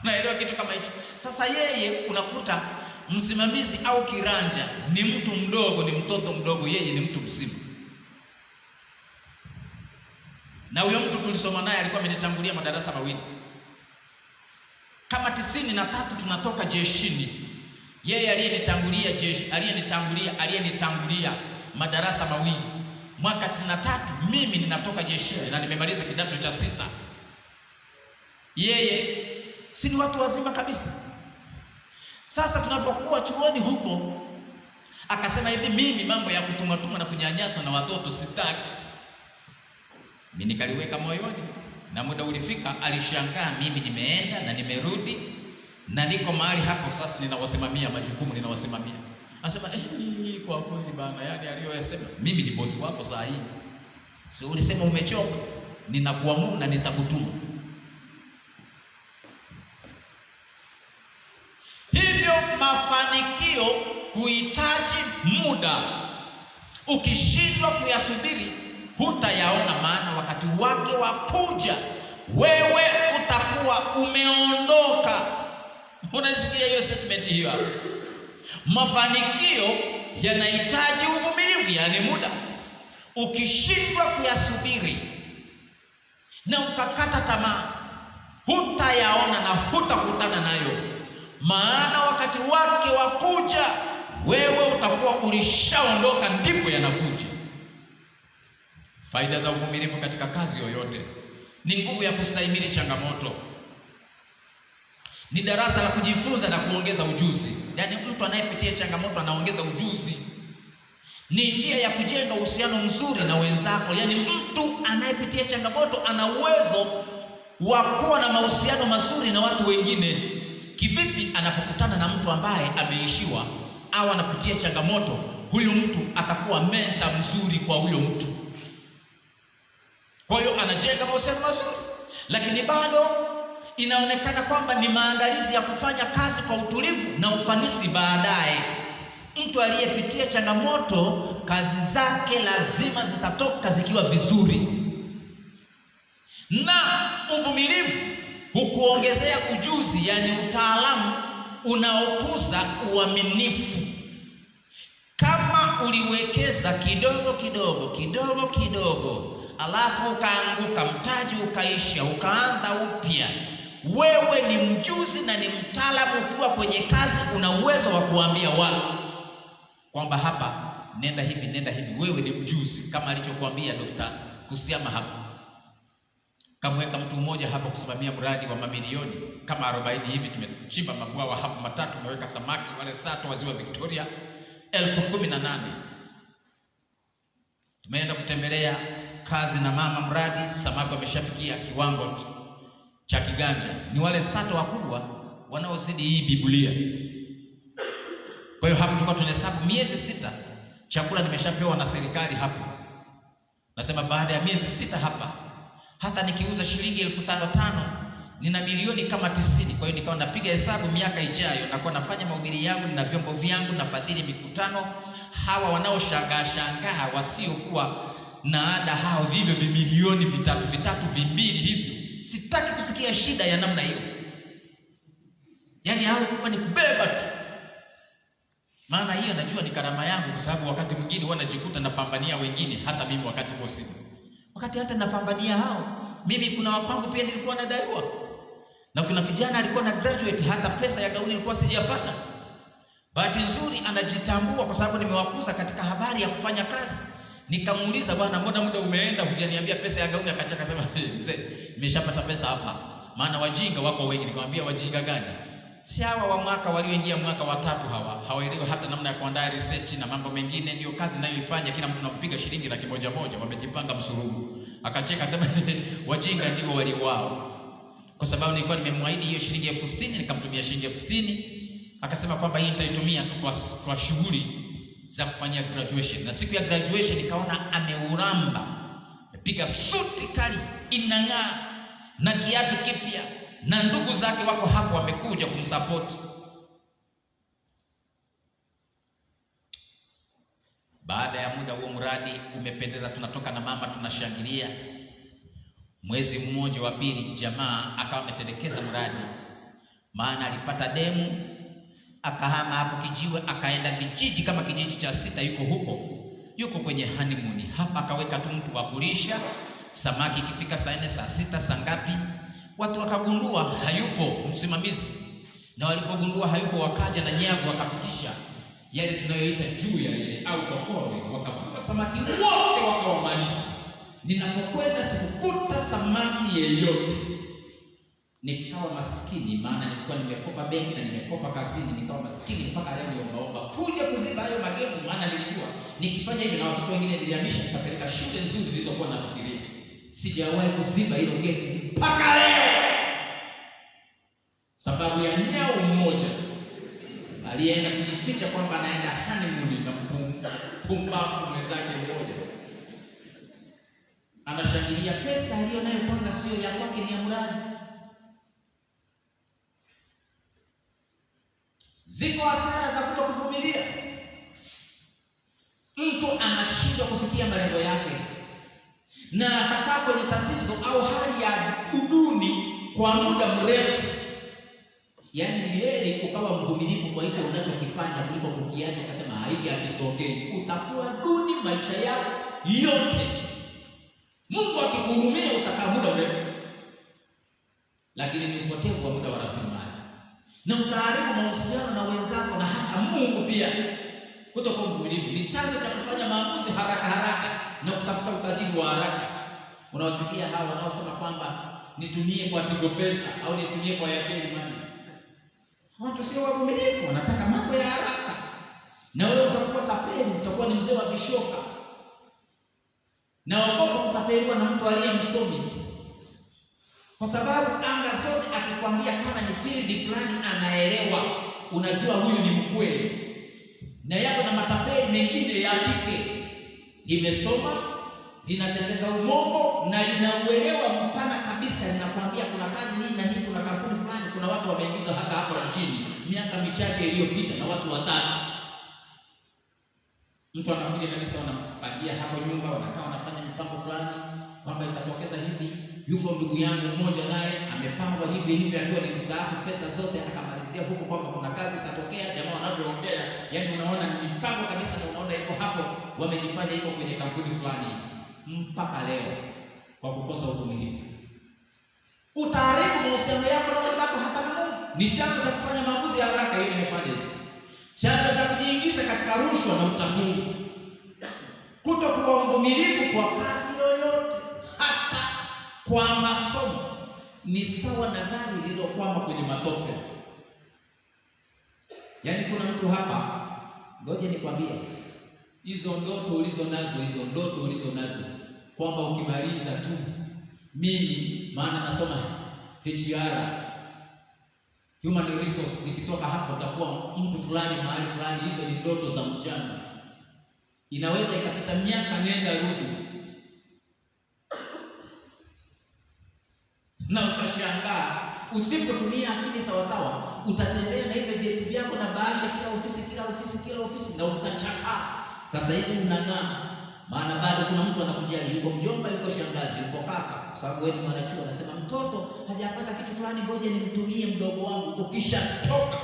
Naelewa kitu kama hicho. Sasa yeye unakuta msimamizi au kiranja ni mtu mdogo, ni mtoto mdogo, yeye ni mtu mzima. Na huyo mtu tulisoma naye alikuwa amenitangulia madarasa 2. Kama 93 tunatoka jeshini, yeye aliyenitangulia madarasa 2. Mwaka 93 mimi ninatoka jeshini na nimemaliza kidato cha 6. Yeye si ni watu wazima kabisa. Sasa tunapokuwa chuoni huko, akasema hivi, mimi mambo ya kutumwa na kunyanyaswa na watoto sitaki. Mimi nikaliweka moyoni, na muda ulifika, alishangaa mimi nimeenda na nimerudi na niko mahali hapo sasa, ninawasimamia majukumu, ninawasimamia. Anasema kwa kweli bana, yani aliyosema mimi ni bosi wako saa hii. Sio ulisema umechoka, ninakuamuru na nitakutuma. Hivyo mafanikio huhitaji muda. Ukishindwa kuyasubiri hutayaona, maana wakati wake wa kuja wewe utakuwa umeondoka. Unasikia hiyo statement hiyo hapo? Mafanikio yanahitaji uvumilivu, yani muda. Ukishindwa kuyasubiri na ukakata tamaa, hutayaona na hutakutana nayo, maana wakati wake wa kuja wewe utakuwa ulishaondoka, ndipo yanakuja. Faida za uvumilivu katika kazi yoyote ni nguvu ya kustahimili changamoto. Ni darasa la kujifunza na kuongeza ujuzi. Yaani mtu anayepitia changamoto anaongeza ujuzi. Ni njia ya kujenga uhusiano mzuri na wenzako. Yaani mtu anayepitia changamoto ana uwezo wa kuwa na mahusiano mazuri na watu wengine. Kivipi? Anapokutana na mtu ambaye ameishiwa au anapitia changamoto, huyu mtu atakuwa mentor mzuri kwa huyo mtu. Kwa hiyo anajenga mahusiano mazuri, lakini bado inaonekana kwamba ni maandalizi ya kufanya kazi kwa utulivu na ufanisi baadaye. Mtu aliyepitia changamoto, kazi zake lazima zitatoka zikiwa vizuri. Na uvumilivu hukuongezea ujuzi, yani utaalamu unaokuza uaminifu. Kama uliwekeza kidogo kidogo alafu ukaanguka, mtaji ukaisha, ukaanza upya, wewe ni mjuzi na ni mtaalamu. Ukiwa kwenye kazi una uwezo wa kuambia watu kwamba hapa nenda hivi. Wewe ni mjuzi, kama alichokuambia Dr. Kusiama hapa. Kamweka mtu mmoja hapa kusimamia mradi wa mamilioni kama 40 hivi. Tumechimba mabwawa hapo 3, tumeweka samaki wale sato wa Ziwa Victoria 18,000. Tumeenda kutembelea kazi na mama mradi, samaki wameshafikia kiwango cha kiganja. Ni wale sato wakubwa wanaozidi hii Biblia. Kwa hiyo hapo tulikuwa tunahesabu miezi 6 chakula nimeshapewa na serikali hapo. Nasema baada ya miezi 6 hapa, hata nikiuza shilingi 5,500 nina milioni kama 90. Kwa hiyo nikawa napiga hesabu miaka ijayo nakuwa nafanya mahubiri yangu, nina vyombo vyangu, nafadhili mikutano. Hawa wanaoshangaa wasiokuwa na ada, hao vivyo vimilioni 3 2 hivi, sitaki kusikia shida ya namna hiyo. Yaani hao kwa ni kubeba tu, maana hiyo najua ni karama yangu, kwa sababu wakati mwingine wanajikuta napambania wengine, hata mimi wakati huo sina. Wakati hata napambania hao, mimi kuna wapangu pia nilikuwa nadaiwa, na kuna kijana alikuwa na graduate, hata pesa ya gauni nilikuwa sijapata. Bahati nzuri anajitambua, kwa sababu nimewakuza katika habari ya kufanya kazi. Nikamuuliza, bwana, mbona muda umeenda hujaniambia pesa ya gauni? Akacheka sema, mzee, nimeshapata pesa hapa, maana wajinga wako wengi. Nikamwambia, wajinga gani? Si hawa wa mwaka walioingia mwaka wa 3 hawa hawaelewi hata namna ya kuandaa research na mambo mengine. Ndio kazi ninayoifanya, kila mtu anampiga shilingi 100,000, wamejipanga msururu. Akacheka sema, wajinga ndio waliwao, kwa sababu nilikuwa nimemwahidi hiyo shilingi 60,000, nikamtumia shilingi 60,000. Akasema kwamba hii nitaitumia tu kwa shughuli za kufanyia graduation. Na siku ya graduation nikaona ameuramba, amepiga suti kali inang'aa na kiatu kipya, na ndugu zake wako hapo wamekuja kumsupport. Baada ya muda huo mradi umependeza, tunatoka na mama tunashangilia. Mwezi mmoja wa pili, jamaa akawa ametelekeza mradi, maana alipata demu, akahama hapo Kijiwe, akaenda vijiji kama kijiji cha 6, yuko kwenye honeymoon hapa. Akaweka tu mtu wa kulisha samaki, ikifika saa 4 saa 6 saa ngapi, watu wakagundua hayupo msimamizi, na walipogundua hayupo wakaja na nyavu wakapitisha yale tunayoita juu ya ile au kokole, wakavuka samaki wote wakawamaliza. Ninapokwenda sikukuta samaki yeyote. Nikawa maskini, maana nilikuwa nimekopa benki na nimekopa kazini. Nikawa maskini mpaka leo niombaomba kuja kuziba hayo magemu, maana nilijua nikifanya hivyo na watoto wengine nilihamisha nikapeleka shule nzuri zilizokuwa nafikiria. Sijawahi kuziba hilo gemu mpaka leo, sababu ya nyao mmoja tu aliyeenda kujificha kwamba anaenda honeymoon na mpumbavu mwenzake mmoja. Anashangilia pesa aliyo nayo kwanza sio ya kwake, ni ya mradi. Ziko hasara za kutokuvumilia. Mtu anashindwa kufikia malengo yake na atakaa kwenye tatizo au hali ya uduni kwa muda mrefu. Yaani ni heri ukawa mvumilivu kwa hicho unachokifanya kuliko kukiacha ukasema haiki hakitokei. Utakuwa duni maisha yako yote. Mungu akikuhurumia utakaa muda mrefu, lakini ni upotevu wa muda wa rasilimali, na utaharibu mahusiano na wenzako na hata Mungu pia. Kutokuwa mvumilivu ni chanzo cha kufanya maamuzi haraka na kutafuta utajiri wa haraka. Unawasikia hao wanaosema kwamba nitumie kwa Tigo Pesa au nitumie kwa Airtel Money. Watu sio wavumilivu, wanataka mambo ya haraka. Na wewe utakuwa tapeli, utakuwa ni mzee wa vishoka. Na ogopa kutapeliwa na mtu aliyemsomi. Kwa sababu anga zote akikwambia kama ni field fulani anaelewa, unajua huyu ni mkweli. Na yako na matapeli mengine ya kike, limesoma, linatembeza umongo na linauelewa mpana kabisa. Linakwambia kuna kazi hii na hii, kuna kampuni fulani, kuna watu wameingiza hata hapo nchini miaka michache iliyopita na watu watatu. Mtu anakuja kabisa, wanapangia hapo nyumba, wanakaa wanafanya mipango fulani kwamba itatokeza hivi. Yuko ndugu yangu mmoja naye amepangwa hivi akiwa ni mstaafu, pesa zote akamalizia huko kwamba kuna kazi itatokea. Jamaa wanavyoongea, yani unaona ni mipango kabisa, na unaona iko hapo wamejifanya iko kwenye kampuni fulani mpaka leo, kwa kukosa uvumilivu. Utaharibu mahusiano yako na wenzako hata na Mungu. Ni chanzo cha kufanya maamuzi ya haraka. Hiyo imefanya chanzo cha kujiingiza katika rushwa na utapeli. Kutokuwa mvumilivu kwa kazi yoyote, hata kwa masomo, ni sawa na gari lililokwama kwenye matope. Yaani kuna mtu hapa, ngoja nikwambie, hizo ndoto ulizo nazo kwamba ukimaliza tu mimi, maana nasoma HR, human resource, nikitoka hapo utakuwa mtu fulani mahali fulani. Hizo ni ndoto za mchana. Inaweza ikapita miaka nenda rudi, na ukashangaa usipotumia akili sawa sawa, utatembea na hivi vitu vyako na bahasha kila ofisi na utachakaa. Sasa hivi unang'aa, maana bado kuna mtu anakujali, yuko mjomba, yuko shangazi, yuko kaka, kwa sababu wewe ni mwanachuo, anasema mtoto hajapata kitu fulani, ngoja nimtumie mdogo wangu. Ukishatoka,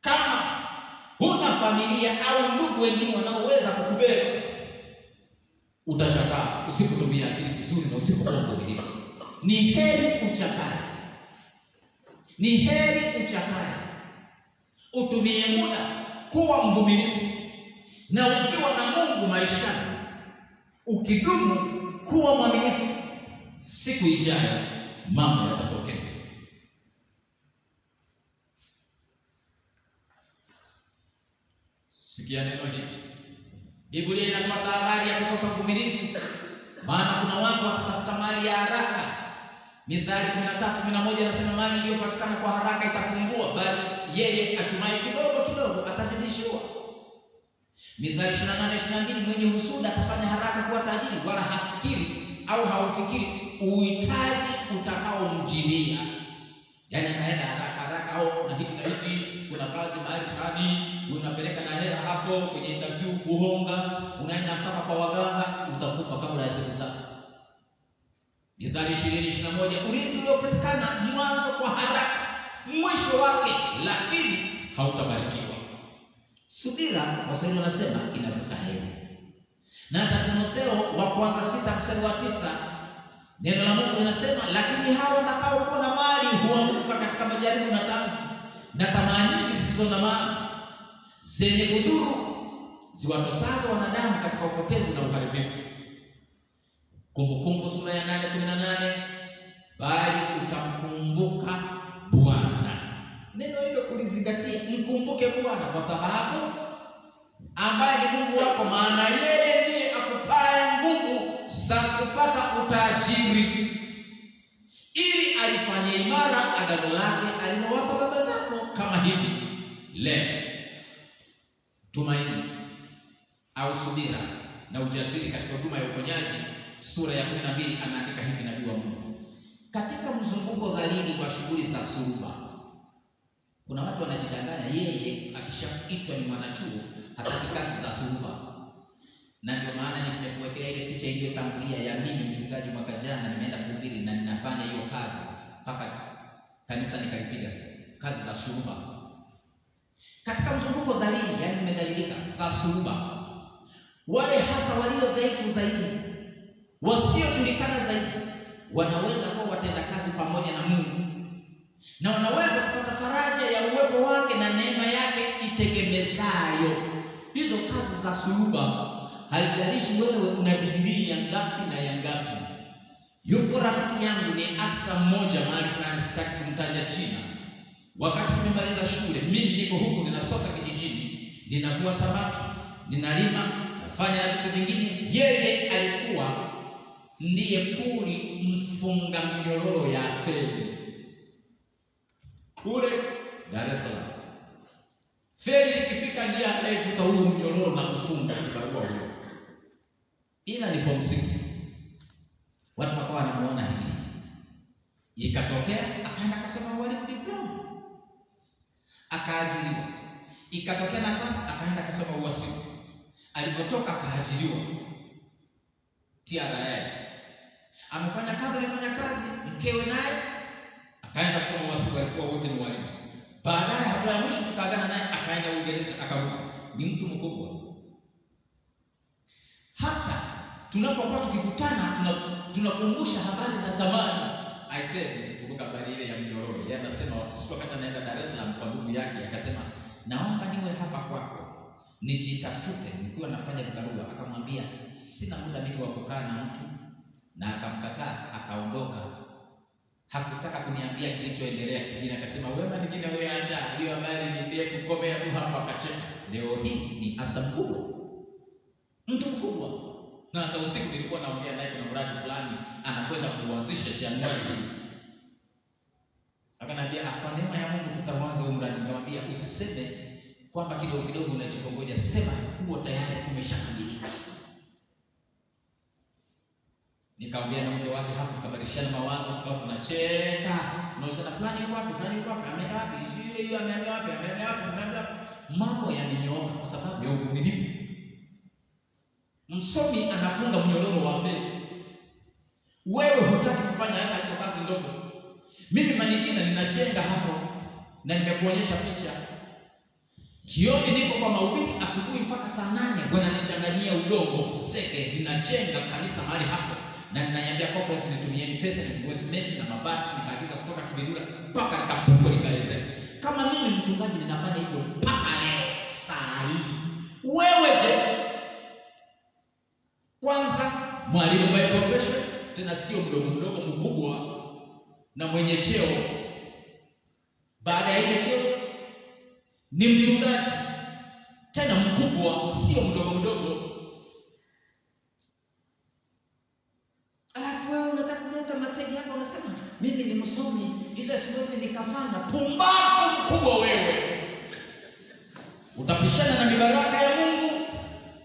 kama huna familia au ndugu wengine wanaoweza kukubeba, utachakaa usipotumia akili vizuri na usipokuwa mvumilivu. Ni heri uchakae, utumie muda kuwa mvumilivu, na ukiwa na Mungu maishani, ukidumu kuwa mwaminifu, siku ijayo mambo yatatokeza. Sikia neno hili. Biblia inatoa habari ya kukosa uvumilivu, maana kuna watu wakatafuta mali ya haraka. Mithali 13:11 inasema mali iliyopatikana kwa haraka itapungua, bali yeye achumaye kidogo atazidishiwa. Mithali 28:22 mwenye husuda atafanya haraka kuwa tajiri, wala haufikiri uhitaji utakaomjilia. Yaani anaenda haraka au na hivi, kuna kazi mahali fulani, unapeleka na hela hapo kwenye interview kuhonga, unaenda mpaka kwa waganga, utakufa kabla ya siku zako. Mithali 20:21 urithi uliopatikana mwanzo kwa haraka, mwisho wake lakini hautabarikiwa. Subira, Waswahili wanasema, inavuta heri. Na hata Timotheo wa kwanza 6:9 neno la Mungu linasema, lakini hao watakao kuwa na mali huanguka katika majaribu na tanzi na tamaa nyingi zisizo na maana, zenye kudhuru, ziwatosazo wanadamu katika upotevu na uharibifu. Kumbukumbu sura ya 8:18, bali utamkumbuka Bwana. Neno hilo kulizingatia, mkumbuke Bwana, kwa sababu ambaye ni Mungu wako, maana yeye ndiye akupaye nguvu za kupata utajiri, ili alifanye imara agano lake alilowapa baba zako, kama hivi leo. Tumaini au subira na ujasiri katika huduma ya uponyaji, sura ya 12 anaandika hivi nabii wa Mungu: katika mzunguko dhalili wa shughuli za suruba, kuna watu wanajidanganya yeye akishaitwa ni mwanachuo hataki kazi za suruba. Na ndio maana nimekuwekea ile picha iliyotangulia ya mimi mchungaji mwaka jana nimeenda kuhubiri na ninafanya hiyo kazi mpaka kanisa nikalipiga kazi za suruba. Katika mzunguko dhalili, yani nimedhalilika, za suruba, wale hasa walio dhaifu zaidi, wasiojulikana zaidi, wanaweza kuwa watendakazi pamoja na Mungu, na wanaweza kupata faraja ya uwepo wake na neema yake itegemezayo. Hizo kazi za suruba, haijalishi wewe una digrii ya ngapi na ya ngapi. Yuko rafiki yangu ni afisa mmoja mahali fulani, sitaki kumtaja China. Wakati tumemaliza shule, mimi niko huku ninasoka kijijini, ninavua samaki, ninalima, nafanya na vitu vingine. Yeye alikuwa ndiye puli mfunga minyororo ya feri kule Dar es Salaam. Feri ikifika ndiye anayevuta huyo mnyororo na kufunga kibarua huyo. Ila ni form 6. Watu wakawa wanamuona hivi. Ikatokea akaenda akasoma walimu diploma, akaajiriwa. Ikatokea nafasi akaenda akasoma uhasibu. Alipotoka akaajiriwa TRA. Amefanya kazi, mkewe naye akaenda kusoma uhasibu, alikuwa wote ni walimu. Baadaye hatua ya mwisho tukaagana naye akaenda Uingereza akarudi. Ni mtu mkubwa. Hata tunapokuwa tukikutana tunakumbusha habari za zamani. I said kumbuka habari ile ya mnyororo. Yeye anasema wakati anaenda Dar es Salaam kwa ndugu yake, akasema naomba niwe hapa kwako nijitafute nikiwa nafanya vibarua. Akamwambia sina muda mimi wa kukaa na mtu, na akamkataa akaondoka. Hakutaka kuniambia kilichoendelea kingine, akasema wewe nyingine wewe acha hiyo habari ni ndefu, komea tu hapa. Akacheka. Leo hii ni afisa mkubwa, mtu mkubwa, na hata usiku nilikuwa naongea naye, kuna mradi fulani anakwenda kuanzisha Januari. Akaniambia kwa neema ya Mungu tutaanza huo mradi. Nikamwambia usiseme kwamba kidogo kidogo unajikongoja, sema huo tayari umeshakamilika. Nikaongea na mke wake hapo, tukabadilishana mawazo, tukawa tunacheka. Unaona fulani yuko wapi, fulani yuko wapi, ameenda wapi, yule ameenda wapi, ameenda wapi. Mambo yamenyooka kwa sababu ya uvumilivu. Msomi anafunga mnyororo wa fedha. Wewe hutaki kufanya hizo kazi ndogo. Mimi manyingine ninajenga hapo na nimekuonyesha picha. Jioni niko kwa mahubiri asubuhi mpaka saa 8 wananichanganyia udongo seke, ninajenga kanisa mahali hapo. Na ninaiambia conference nitumieni pesa nifungue simenti na mabati, nikaagiza kutoka Kibidura mpaka nikapungo nikaezeka. Kama mimi mchungaji ninafanya hivyo mpaka leo saa hii. Wewe je? Kwanza mwalimu by profession, tena sio mdogo mkubwa na mwenye cheo. Baada ya hicho cheo ni mchungaji tena mkubwa, sio mdogo. Alafu wewe unataka kuleta mategi hapa, unasema mimi ni msomi, hizo siwezi nikafanya. Pumbavu mkubwa wewe. Utapishana na mibaraka ya Mungu.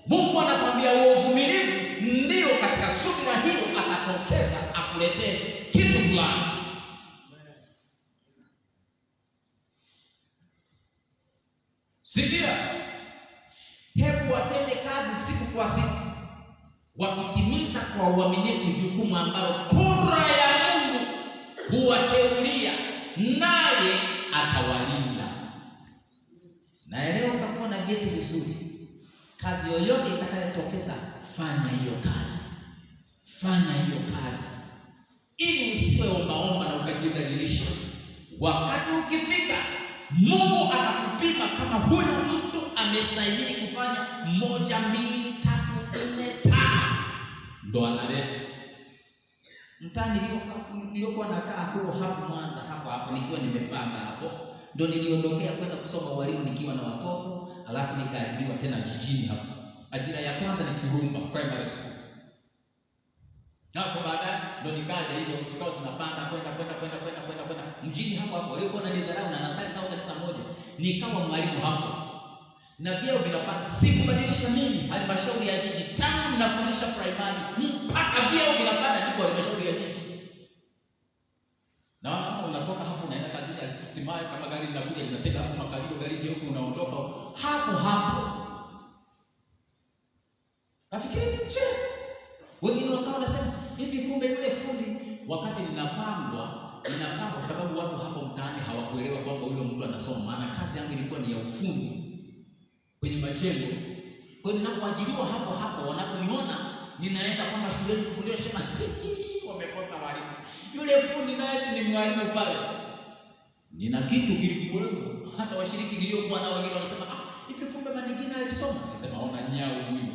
Mungu anakuambia uvumilivu ndio katika subira hiyo atatokeza akuletee kitu fulani. Sikia, hebu watende kazi siku kwa siku, wakitimiza kwa uaminifu jukumu ambalo kura ya Mungu huwateulia, naye atawalinda. Naelewa utakuwa na vitu vizuri. Kazi yoyote itakayotokeza, fanya hiyo kazi, ili usiwe ombaomba na ukajidhalilisha. Wakati ukifika, Mungu atakupima kama huyu mtu amestahili kufanya 1, 2, 3, 4, 5, ndo analeta. Mtani niliokuwa nakaa hapo Mwanza hapo nikiwa nimepanga hapo, ndo niliondokea kwenda kusoma walimu nikiwa na watoto, alafu nikaajiriwa tena jijini hapo. Ajira ya kwanza ni Kirumba Primary School. Hapo baadaye ndo nikaja hizo chikao zinapanda kwenda mjini hapo leo kuna nidharau na nasali nao kanisa moja, nikawa mwalimu hapo na vyeo vinapanda. Sikubadilisha mimi halmashauri ya jiji, tangu nafundisha primary mpaka vyeo vinapanda, niko halmashauri ya jiji. Na kama unatoka hapo unaenda kazini hatimaye, kama gari linakuja linatega hapo makalio, gari jeupe, unaondoka hapo. Nafikiri ni mchezo. Wengine wakawa wanasema hivi, kumbe yule fundi, wakati ninapangwa sababu watu hapo mtaani hawakuelewa kwamba huyo mtu anasoma, maana kazi yangu ilikuwa ni ya ufundi kwenye majengo. Kwa hiyo ninapoajiriwa hapo wanaponiona ninaenda kama shuleni kufundisha, sema wamekosa walimu. Yule fundi naye ni mwalimu pale. Nina kitu kilikuwepo, hata washiriki niliokuwa nao wengine wanasema hivi kumbe Manigina alisoma. Nasema ona nyao huyu.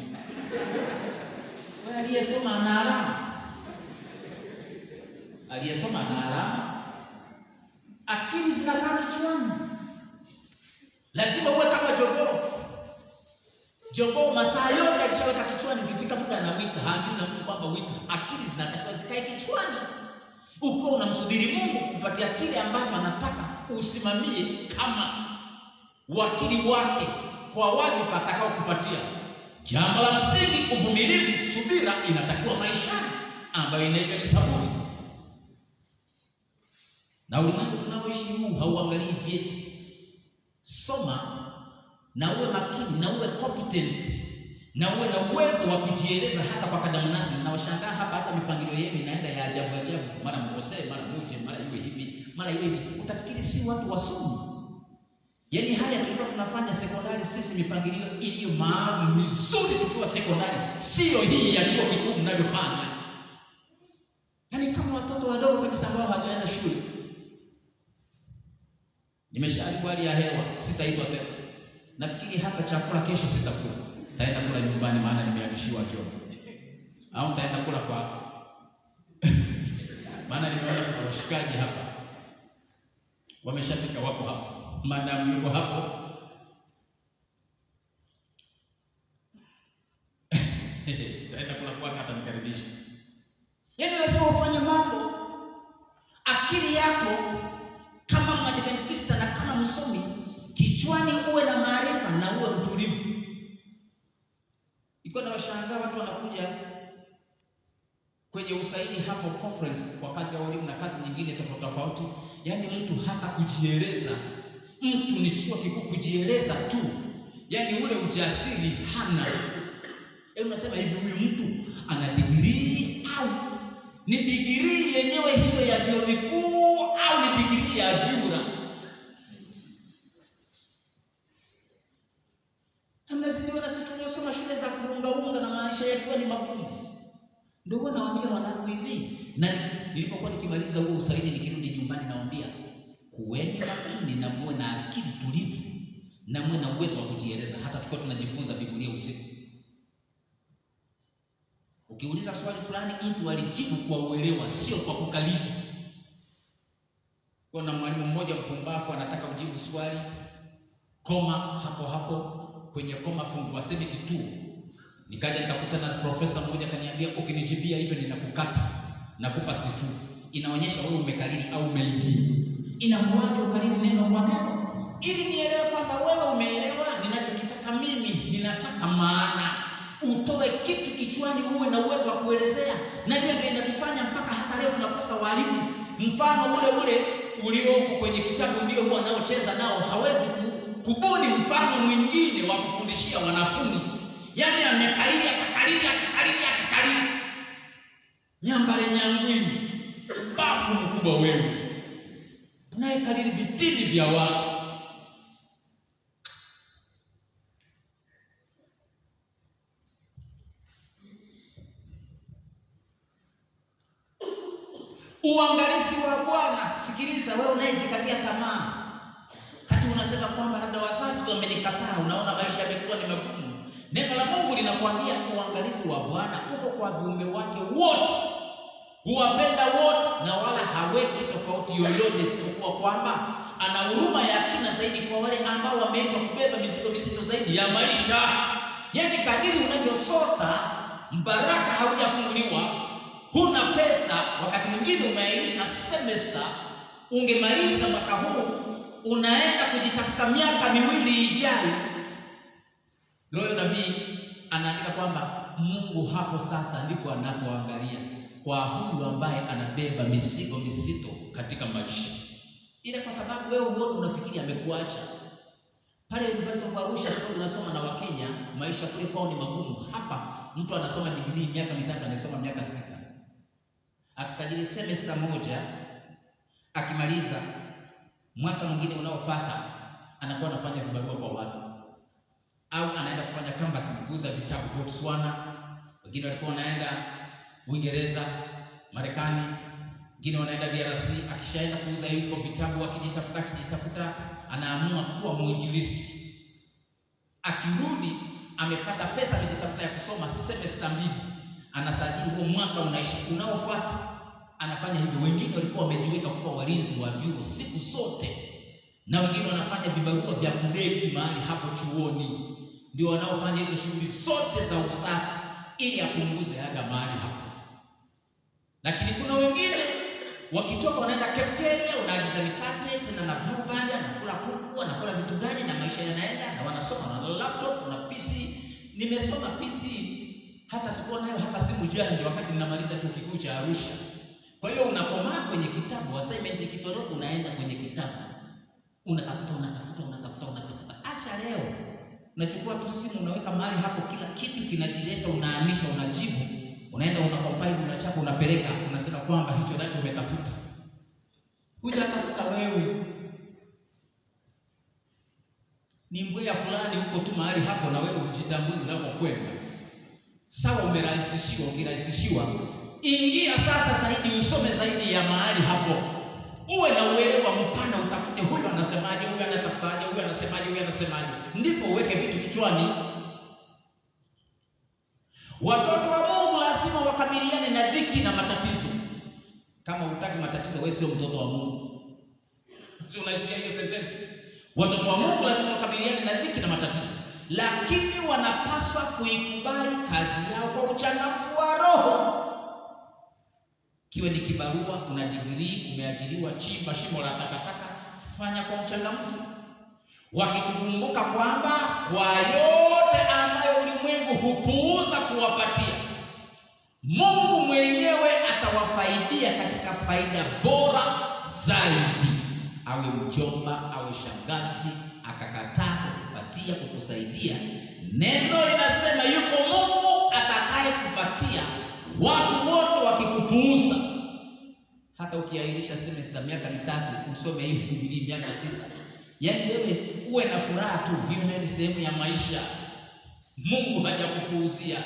Wewe aliyesoma ana alama. Aliyesoma ana alama. Akili zinakaa kichwani. Lazima uwe kama jogoo masaa yote alishaweka kichwani, ukifika muda na wika, haambi na mtu kwamba wika. Akili zinatakiwa zikae kichwani. Uko unamsubiri Mungu kukupatia kile ambacho anataka usimamie kama wakili wake kwa wadhifa atakao kupatia. Jambo la msingi, uvumilivu, subira inatakiwa maishani, ambayo inaitwa saburi. Na ulimwengu tunaoishi huu hauangalii vyeti. Soma na uwe makini na uwe competent na uwe na uwezo wa kujieleza hata kwa kadamnasi. Ninawashangaa hapa, hata mipangilio yenu inaenda ya ajabu, mara mkosee, mara muje, mara iwe hivi, mara iwe hivi. Utafikiri si watu wasomi. Yaani haya tulikuwa tunafanya sekondari sisi, mipangilio iliyo maalum mizuri tukiwa sekondari, sio hii ya chuo kikuu mnavyofanya. Yaani kama watoto wadogo kabisa ambao hawajaenda shule. Nimeshaharibu hali ya hewa, sitaitwa tena. Nafikiri hata chakula kesho sitakula. Taenda kula nyumbani, maana nimehamishiwa choo. Au nitaenda kula kwa maana nimeona kuna washikaji hapa wameshafika, wako hapa. Madam yuko hapo. Taenda kula kwa hata nikaribisha. Yaani lazima ufanye mambo. Akili yako kama Mwadventista na kama msomi, kichwani uwe na maarifa na uwe mtulivu. Iko na washangaa watu wanakuja kwenye usaili hapo conference kwa kazi ya walimu na kazi nyingine tofauti. Yaani mtu hata kujieleza, mtu ni chuo kikuu kujieleza tu, yaani ule ujasiri hana. Unasema hivi, huyu mtu ana degree au ni degree yenyewe hiyo ya vyuo vikuu au ni degree ya vyura? Hamnazidiona sisi tuliosoma shule za kuunga na maisha yetu ni magumu. Ndio nawaambia wanangu hivi, na nilipokuwa nikimaliza huo usaili nikirudi nyumbani nawaambia, kuweni makini na muwe na akili tulivu na muwe na uwezo wa kujieleza. Hata tukao tunajifunza Biblia usiku, ukiuliza swali fulani mtu alijibu kwa uelewa, sio kwa kukalili. Kuna mwalimu mmoja mpumbavu anataka ujibu swali koma hapo kwenye koma fungua semi kitu. Nikaja nikakutana na profesa mmoja akaniambia, ukinijibia hivyo ninakukata, nakupa sifuri. Inaonyesha wewe umekalili au umeibii. Inakuwaje ukalili neno kwa neno? Ili nielewe kwamba wewe umeelewa ninachokitaka mimi. Ninataka maana utoe kitu kichwani, uwe na uwezo wa kuelezea. Na hiyo ndio inatufanya mpaka hata leo tunakosa walimu. Mfano ule ulioko kwenye kitabu ndio huwa naocheza nao, hawezi kubuni mfano mwingine wa kufundishia wanafunzi. Yaani amekalili akakalili. Nyambale nyangwini, bafu mkubwa wewe, unayekalili vitini vya watu. Uangalizi wa Bwana. Sikiliza wewe unayejikatia tamaa, kati unasema kwamba labda wazazi wamenikataa, unaona maisha yamekuwa ni magumu. Neno la Mungu linakuambia uangalizi wa Bwana uko kwa viumbe wake wote, huwapenda wote, na wala haweki tofauti yoyote, isipokuwa kwamba ana huruma ya kina zaidi kwa wale ambao wameitwa kubeba mizigo mizito zaidi ya maisha. Yaani kadiri unavyosota, mbaraka haujafunguliwa, huna pesa, wakati mwingine umeahirisha semester, ungemaliza mwaka huu, unaenda kujitafuta miaka miwili ijayo. Roho nabii anaandika kwamba Mungu hapo sasa ndipo anapoangalia kwa huyu ambaye anabeba mizigo mizito katika maisha. Ile kwa sababu wewe unafikiri amekuacha. Pale University of Arusha tunasoma na Wakenya, maisha kule kwao ni magumu. Hapa mtu anasoma degree miaka 3, anasoma miaka 6. Akisajili semester moja, akimaliza mwaka mwingine unaofuata anakuwa anafanya vibarua kwa watu, au anaenda kufanya canvas kuuza vitabu Botswana. Wengine walikuwa wanaenda Uingereza, Marekani, wengine wanaenda DRC. Akishaenda kuuza hiyo vitabu, akijitafuta anaamua kuwa mwinjilisti. Akirudi amepata pesa, amejitafuta ya kusoma semester 2, anasajili huo mwaka unaisha, unaofuata anafanya hivyo. Wengine walikuwa wamejiweka kuwa walinzi wa vyuo siku zote, na wengine wanafanya vibarua vya kudeki mahali hapo chuoni, ndio wanaofanya hizo shughuli zote za usafi ili apunguze ada mahali hapo. Lakini kuna wengine wakitoka wanaenda cafeteria, unaagiza mikate tena na blue band, anakula kuku, anakula vitu gani, na maisha yanaenda, na wanasoma na laptop na PC. Nimesoma PC hata sikuwa nayo hata simu janja wakati ninamaliza chuo kikuu cha Arusha. Kwa hiyo unakomaa kwenye kitabu, assignment ikitolewa unaenda kwenye kitabu, unatafuta. Acha leo unachukua tu simu, unaweka mahali hapo, kila kitu kinajileta, unahamisha, unajibu, unaenda unacompile, unachapa, unapeleka, unasema kwamba hicho nacho umetafuta. Hujatafuta wewe, ni mbweya fulani huko tu mahali hapo, na wewe hujitambui unapokwenda. Sawa, umerahisishiwa, ukirahisishiwa, ingia sasa zaidi, usome zaidi ya mahali hapo, uwe na uelewa mpana, utafute huyu anasemaje, huyu anatafutaje, huyu anasemaje, ndipo uweke vitu kichwani. Watoto wa Mungu lazima wakabiliane na dhiki na matatizo. Kama hutaki matatizo, wewe sio mtoto wa Mungu. Sio, unaisikia hiyo sentence? Watoto wa Mungu lazima wakabiliane na dhiki na matatizo, lakini wanapaswa kuikubali kazi yao kwa uchangamfu wa roho. Kiwe ni kibarua, una degree, umeajiriwa, chimba shimo la takataka, fanya kwa uchangamfu, wakikumbuka kwamba kwa yote ambayo ulimwengu hupuuza kuwapatia, Mungu mwenyewe atawafaidia katika faida bora zaidi. Awe mjomba, awe shangazi, akakataa kukupatia, kukusaidia, neno linasema yuko Mungu atakaye kupatia watu wote wakikupuuza. Hata ukiahirisha semester miaka 3, usome hivi degree miaka 6, yaani wewe uwe na furaha tu, hiyo nayo ni sehemu ya maisha. Mungu hajakupuuzia.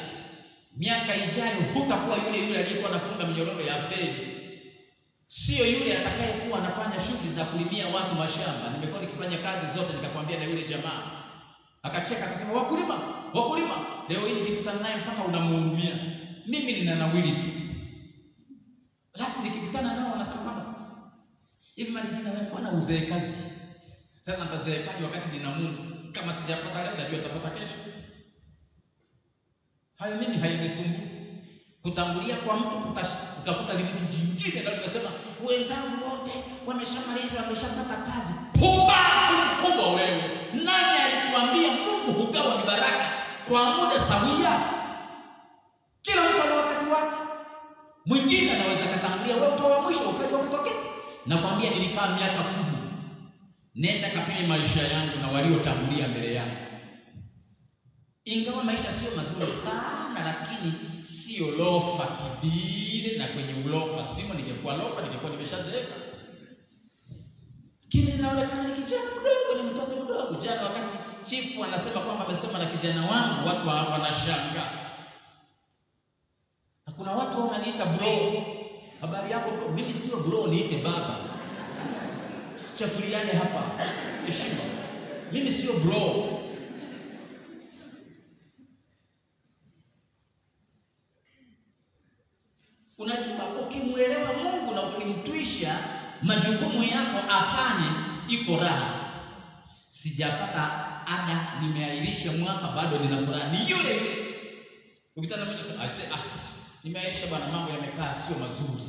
Miaka ijayo hutakuwa yule aliyekuwa anafunga minyororo ya fedha. Sio yule atakayekuwa anafanya shughuli za kulimia watu mashamba. Nimekuwa nikifanya kazi zote, nikakwambia na yule jamaa akacheka akasema wakulima. Leo hii nikikutana naye mpaka unamhurumia. Mimi ninanawili tu. Alafu nikikutana nao wanasema kama hivi majina wewe bwana uzeekaje? Sasa nitazeekaje wakati nina Mungu? Kama sijapata leo najua nitapata kesho. Hayo mimi hayanisumbui. Kutangulia kwa mtu utakuta ni mtu jingine, na tunasema wenzangu wote wameshamaliza, wameshapata kazi. Pumbavu mkubwa wewe. Nani alikuambia Mungu hugawa ni baraka kwa muda sawia? Kila mtu ana wakati wake. Mwingine anaweza kutangulia, wewe utawa mwisho ukaja kutokeza. Nakwambia nilikaa miaka 10. Nenda kapime maisha yangu na waliotangulia mbele yangu. Ingawa maisha sio mazuri sana, lakini sio lofa kivile, na kwenye ulofa simo. Ningekuwa lofa ningekuwa nimeshazeeka. Kile inaonekana ni kijana mdogo, ni mtoto mdogo. Jana wakati chifu anasema kwamba amesema na kijana wangu, watu wanashangaa. Na kuna watu wananiita bro. Habari yako bro? Mimi sio bro, niite baba. Sichafuliane hapa. Heshima. Mimi sio bro. Unajua, ukimuelewa Mungu na ukimtwisha majukumu yako afanye, iko raha. Sijapata ada, nimeahirisha mwaka, bado nina furaha, ni yule. Ukitana mimi nasema nimeaisha bwana, mambo yamekaa sio mazuri.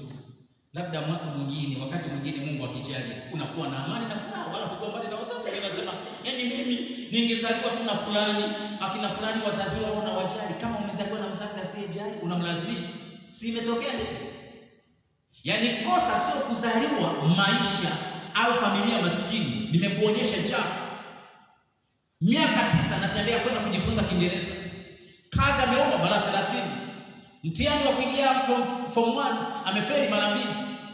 Labda mwaka mwingine, wakati mwingine Mungu akijalia, unakuwa na amani na furaha, wala kugombana na wazazi. Mimi nasema yani mimi ningezaliwa tu na fulani, akina fulani wazazi wao wanawajali. Kama umezaliwa na mzazi asiyejali, unamlazimisha. Si imetokea hivyo? Yani kosa sio kuzaliwa maisha au familia maskini. Nimekuonyesha njaa. Miaka 9 natembea kwenda kujifunza Kiingereza. Kazi ameomba mara 30. Mtihani wa kuingia form 1 amefeli mara 2.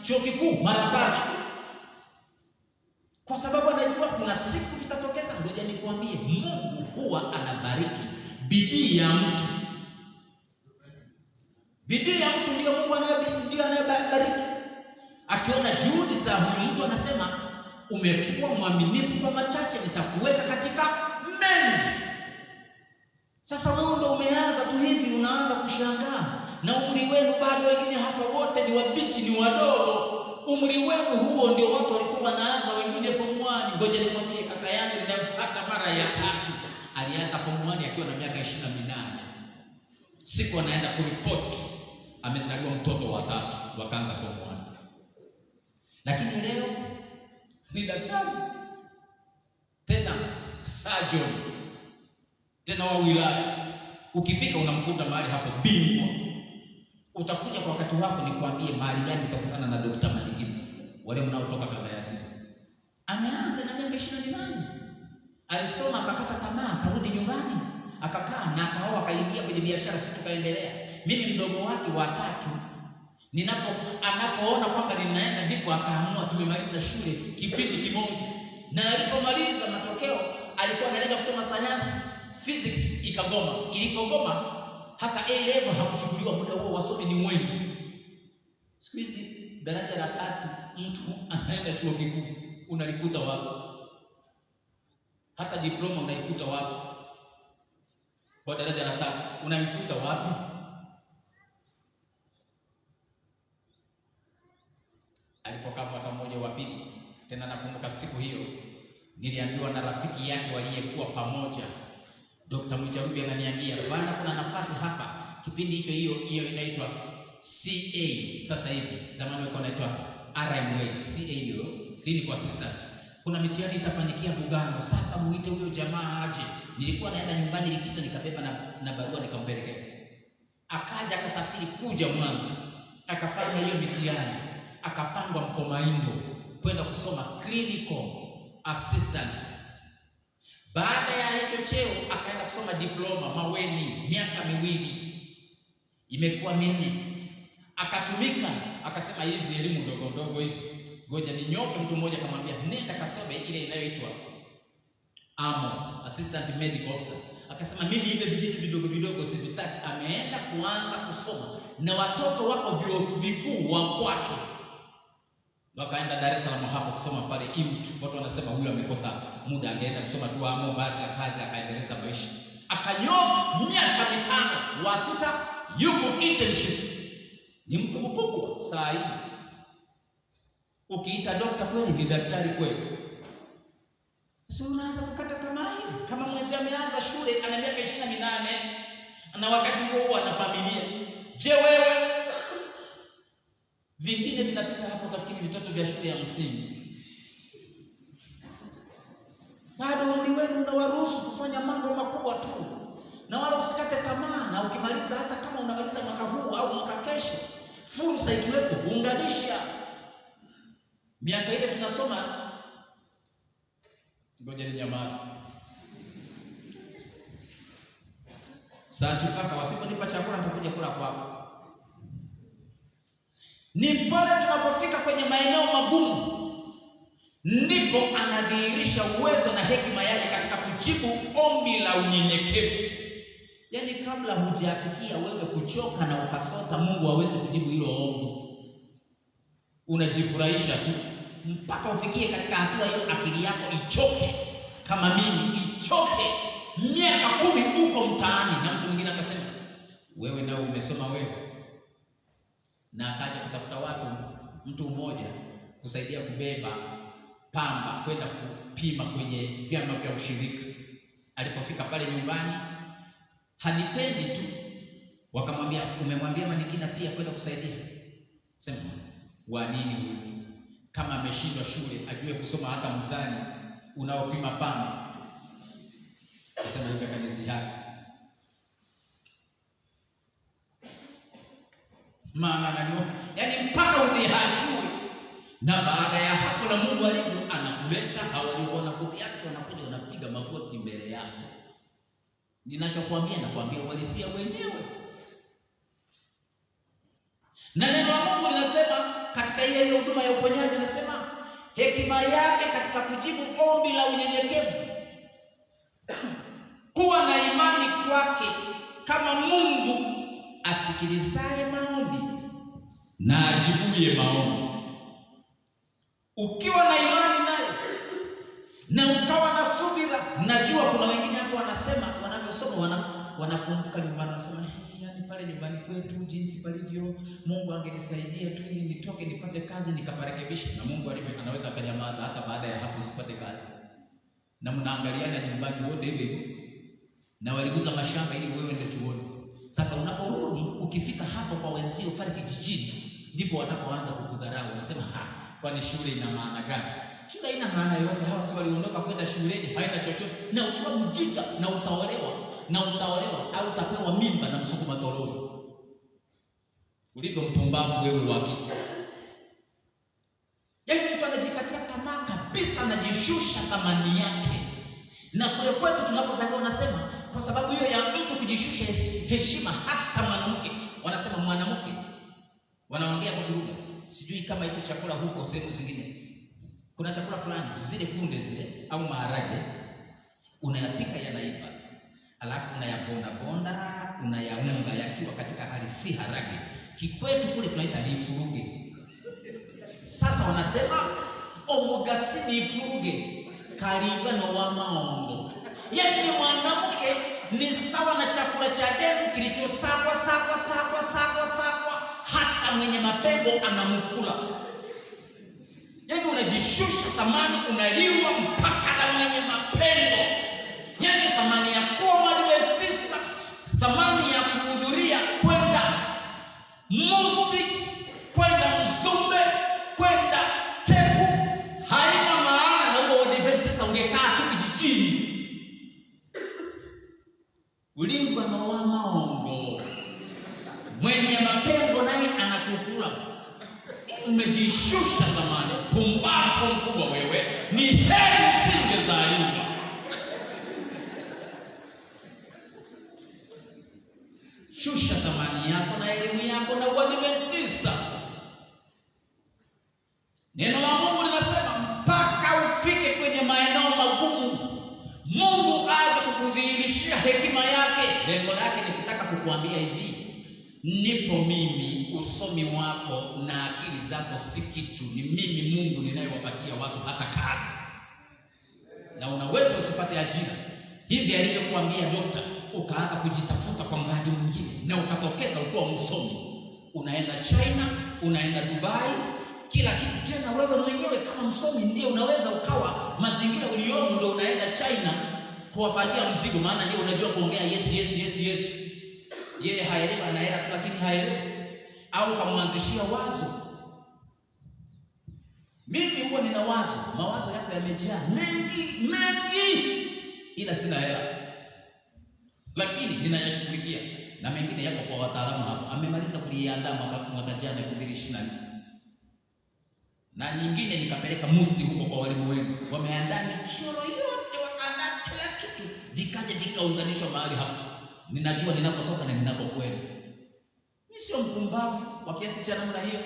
Chuo kikuu mara 3. Kwa sababu anajua kuna siku vitatokeza. Ngoja nikwambie, Mungu huwa anabariki bidii ya mtu. Bidii ya mtu ndio Mungu anayebariki. Akiona juhudi za huyu mtu anasema, umekuwa mwaminifu kwa machache, nitakuweka katika mengi. Sasa wewe ndio umeanza tu hivi, unaanza kushangaa. Na umri wenu bado, wengine hapa wote ni wabichi, ni wadogo. Umri wenu huo ndio watu walikuwa wanaanza, wengine form 1. Ngoja nikwambie, kaka yangu ninamfuata mara ya 3. Alianza form 1 akiwa na miaka 28. Siku anaenda kuripoti, amezaliwa mtoto wa 3, wakaanza form 1. Lakini leo ni daktari, tena surgeon, tena wa wilaya. Ukifika unamkuta mahali hapo bingwa. Utakuja kwa wakati wako, nikwambie mahali gani utakutana na Dr. Maligini, wale mnaotoka Kabayasi. Ameanza na miaka 28. Alisoma akakata tamaa, akarudi nyumbani, akakaa na akaoa, akaingia kwenye biashara, sisi tukaendelea. Mimi mdogo wake wa 3, anapoona kwamba ninaenda, ndipo akaamua tumemaliza shule kipindi kimoja. Na alipomaliza matokeo, alikuwa anaenda kusoma sayansi, physics ikagoma. Ilipogoma, hata A level hakuchukuliwa, muda huo wasomi ni wengi. Siku hizi daraja la 3 mtu anaenda chuo kikuu, unalikuta wapi? Hata diploma unaikuta wapi? Kwa daraja la 3 unaikuta wapi? Alipokaa mwaka mmoja wa pili, tena nakumbuka siku hiyo niliambiwa na rafiki yake waliyekuwa pamoja, Dr. Mwijarubi, ananiambia, bwana, kuna nafasi hapa. Kipindi hiyo inaitwa CA sasa hivi, zamani walikuwa inaitwa RMA. CA hiyo clinical assistant. Kuna mitihani itafanyikia Bugando. Sasa muite huyo jamaa aje. Nilikuwa naenda nyumbani likizo, nikabeba na barua nikampelekea. Akaja akasafiri kuja Mwanza, akafanya hiyo mitihani, akapangwa Mkomaindo kwenda kusoma clinical assistant. Baada ya hicho cheo akaenda kusoma diploma Maweni, miaka 2. Imekuwa 4. Akatumika, akasema hizi elimu ndogo ndogo hizi, ngoja ninyoke. Mtu mmoja akamwambia, nenda kasome ile inayoitwa AMO, assistant medical officer. Akasema mimi hivi vijitu vidogo vidogo sivitaki. Ameenda kuanza kusoma na watoto wako vyuo vikuu wa kwake. Wakaenda Dar es Salaam hapo kusoma pale IMT. Watu wanasema huyu amekosa muda, angeenda kusoma tu AMO, basi akaja akaendeleza maisha. Akanyoka miaka 5, wa 6 yuko internship. Ni mtu mkubwa saa hii. Ukiita dokta kweli, ni daktari kweli. Sio unaanza kukata tamaa hivi. Kama mwenzi ameanza shule ana miaka 28 na wakati huo ana familia. Je, wewe? Vingine vinapita hapo, utafikiri vitoto vya shule ya msingi. Bado umri wenu unawaruhusu kufanya mambo makubwa tu. Na wala usikate tamaa, na ukimaliza, hata kama unamaliza mwaka huu au mwaka kesho, fursa ikiwepo, unganisha. Miaka ile tunasoma, ngoja ni nyamazi. Sasa kaka, wasiponipa chakula nitakuja kula kwako. Ni pale tunapofika kwenye maeneo magumu ndipo anadhihirisha uwezo na hekima yake katika kujibu ombi la unyenyekevu. Yaani kabla hujafikia wewe kuchoka na ukasota, Mungu hawezi kujibu hilo ombi. Unajifurahisha tu mpaka ufikie katika hatua hiyo, akili yako ichoke kama mimi, ichoke. Miaka 10 uko mtaani, na mtu mwingine akasema wewe nao umesoma wewe, na akaja kutafuta watu, mtu mmoja kusaidia kubeba pamba kwenda kupima kwenye vyama vya ushirika. Alipofika pale nyumbani, hanipendi tu, Wakamwambia, umemwambia Manikina pia kwenda kusaidia? Sema, wa nini huyu? Kama ameshindwa shule ajue kusoma hata mzani unaopima pamba. Sema hivi kanidhihaki. Maana ananiona, yaani mpaka udhihakiwe. Na baada ya hapo na Mungu alivyo anakuleta hawaliona kudhihaki, wanakuja wanapiga magoti mbele yako. Ninachokuambia nakwambia uhalisia wenyewe. Na neno la Mungu linasema katika ile huduma ya uponyaji, linasema hekima yake katika kujibu ombi la unyenyekevu, kuwa na imani kwake kama Mungu asikilizaye maombi na ajibuye maombi. Ukiwa na imani naye na ukawa na subira. Najua kuna wengine hapo wanasema, wanavyosoma wanakumbuka nyumbani, wanasema yaani pale nyumbani kwetu jinsi palivyo, Mungu angenisaidia tu ili nitoke nipate kazi nikaparekebisha. Na Mungu alivyo anaweza akanyamaza hata baada ya hapo usipate kazi. Na mnaangaliana nyumbani wote hivi na waliguza mashamba ili wewe ndio tuone. Sasa unaporudi ukifika hapo kwa wenzio pale kijijini, ndipo watapoanza kukudharau. Wanasema kwani shule ina maana gani? Shule haina maana yote. Hawa si waliondoka kwenda shuleni, haina chochote. Na ukiwa mjinga na utaolewa au utapewa mimba na msukuma toroli. Ulivyo mpumbavu wewe wa kike. Yaani mtu anajikatia tamaa kabisa, anajishusha thamani yake. Na kule kwetu tunapozaliwa wanasema kwa sababu hiyo ya mtu kujishusha heshima, hasa mwanamke. Wanasema mwanamke, wanaongea kwa lugha. Sijui kama hicho chakula huko sehemu zingine. Kuna chakula fulani, zile kunde zile au maharage, unayapika yanaiva. Alafu unayabonda, unayaunga yakiwa katika hali si harage. Kikwetu kule tunaita ifuruge. Sasa wanasema omugasini ifuruge kalingano wa maongo. Yaani mwanamke ni sawa na chakula cha dengu kilichosagwa hata mwenye mapengo anamkula. Yaani unajishusha thamani, unaliwa mpaka na mwenye mapengo. Yaani thamani ya kuwa Mwadventista, thamani ya kuhudhuria kwenda Musti, kwenda Mzumbe, kwenda Tepu haina maana. Na huo Mwadventista ungekaa tu kijijini. Ulingwa na wa maongo, mwenye mapengo naye anakukula. Umejishusha thamani. Pumbavu mkubwa wewe. Ni heri usingezaliwa. Shusha thamani yako na elimu yako na Uadventista. Neno la Mungu linasema mpaka ufike kwenye maeneo magumu, Mungu aje kukudhihirishia hekima yake. Lengo lake ni kutaka kukuambia hivi, nipo mimi, usomi wako na akili zako si kitu. Ni mimi Mungu ninayewapatia watu hata kazi. Na unaweza usipate ajira. Hivi alivyokuambia dokta, ukaanza kujitafuta kwa mradi mwingine na ukatokeza ukiwa msomi. Unaenda China, unaenda Dubai, kila kitu. Tena wewe mwenyewe kama msomi ndio unaweza ukawa mazingira uliomo ndio unaenda China kuwafuatia mzigo, maana ndio unajua kuongea yes. Yeye haelewi, anaela tu lakini haelewi. Au kamwanzishia wazo. Mimi huwa nina wazo, mawazo yako yamejaa mengi ila sina hela. Lakini ninayashughulikia na mengine yako kwa wataalamu hapo. Amemaliza kuliandaa mwaka jana 2024. Na nyingine nikapeleka Musti huko kwa walimu wenu. Wameandaa michoro yote, wakaandaa kila kitu, vikaje vikaunganishwa mahali hapo. Ninajua ninapotoka na ninapokwenda. Mimi sio mpumbavu kwa kiasi cha namna hiyo.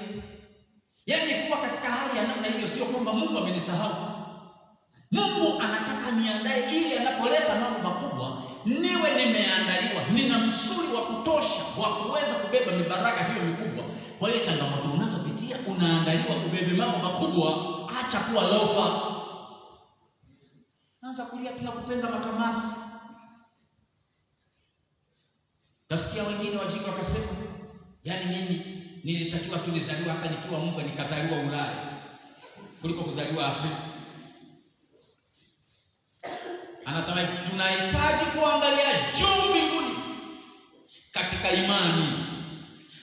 Yaani kuwa katika hali ya namna hiyo sio kwamba Mungu amenisahau. Mungu anataka niandae ili anapoleta mambo makubwa niwe nimeandaliwa. Nina msuli wa kutosha wa kuweza kubeba mibaraka hiyo mikubwa. Kwa hiyo changamoto unazopitia unaandaliwa kubebe mambo makubwa. Acha kuwa lofa. Anza kulia tunakupenga makamasi. Kasikia wengine wajinga wakasema, yaani mimi nilitakiwa tu nizaliwa hata nikiwa Mungu nikazaliwa Ulaya kuliko kuzaliwa Afrika. Anasema tunahitaji kuangalia juu mbinguni katika imani.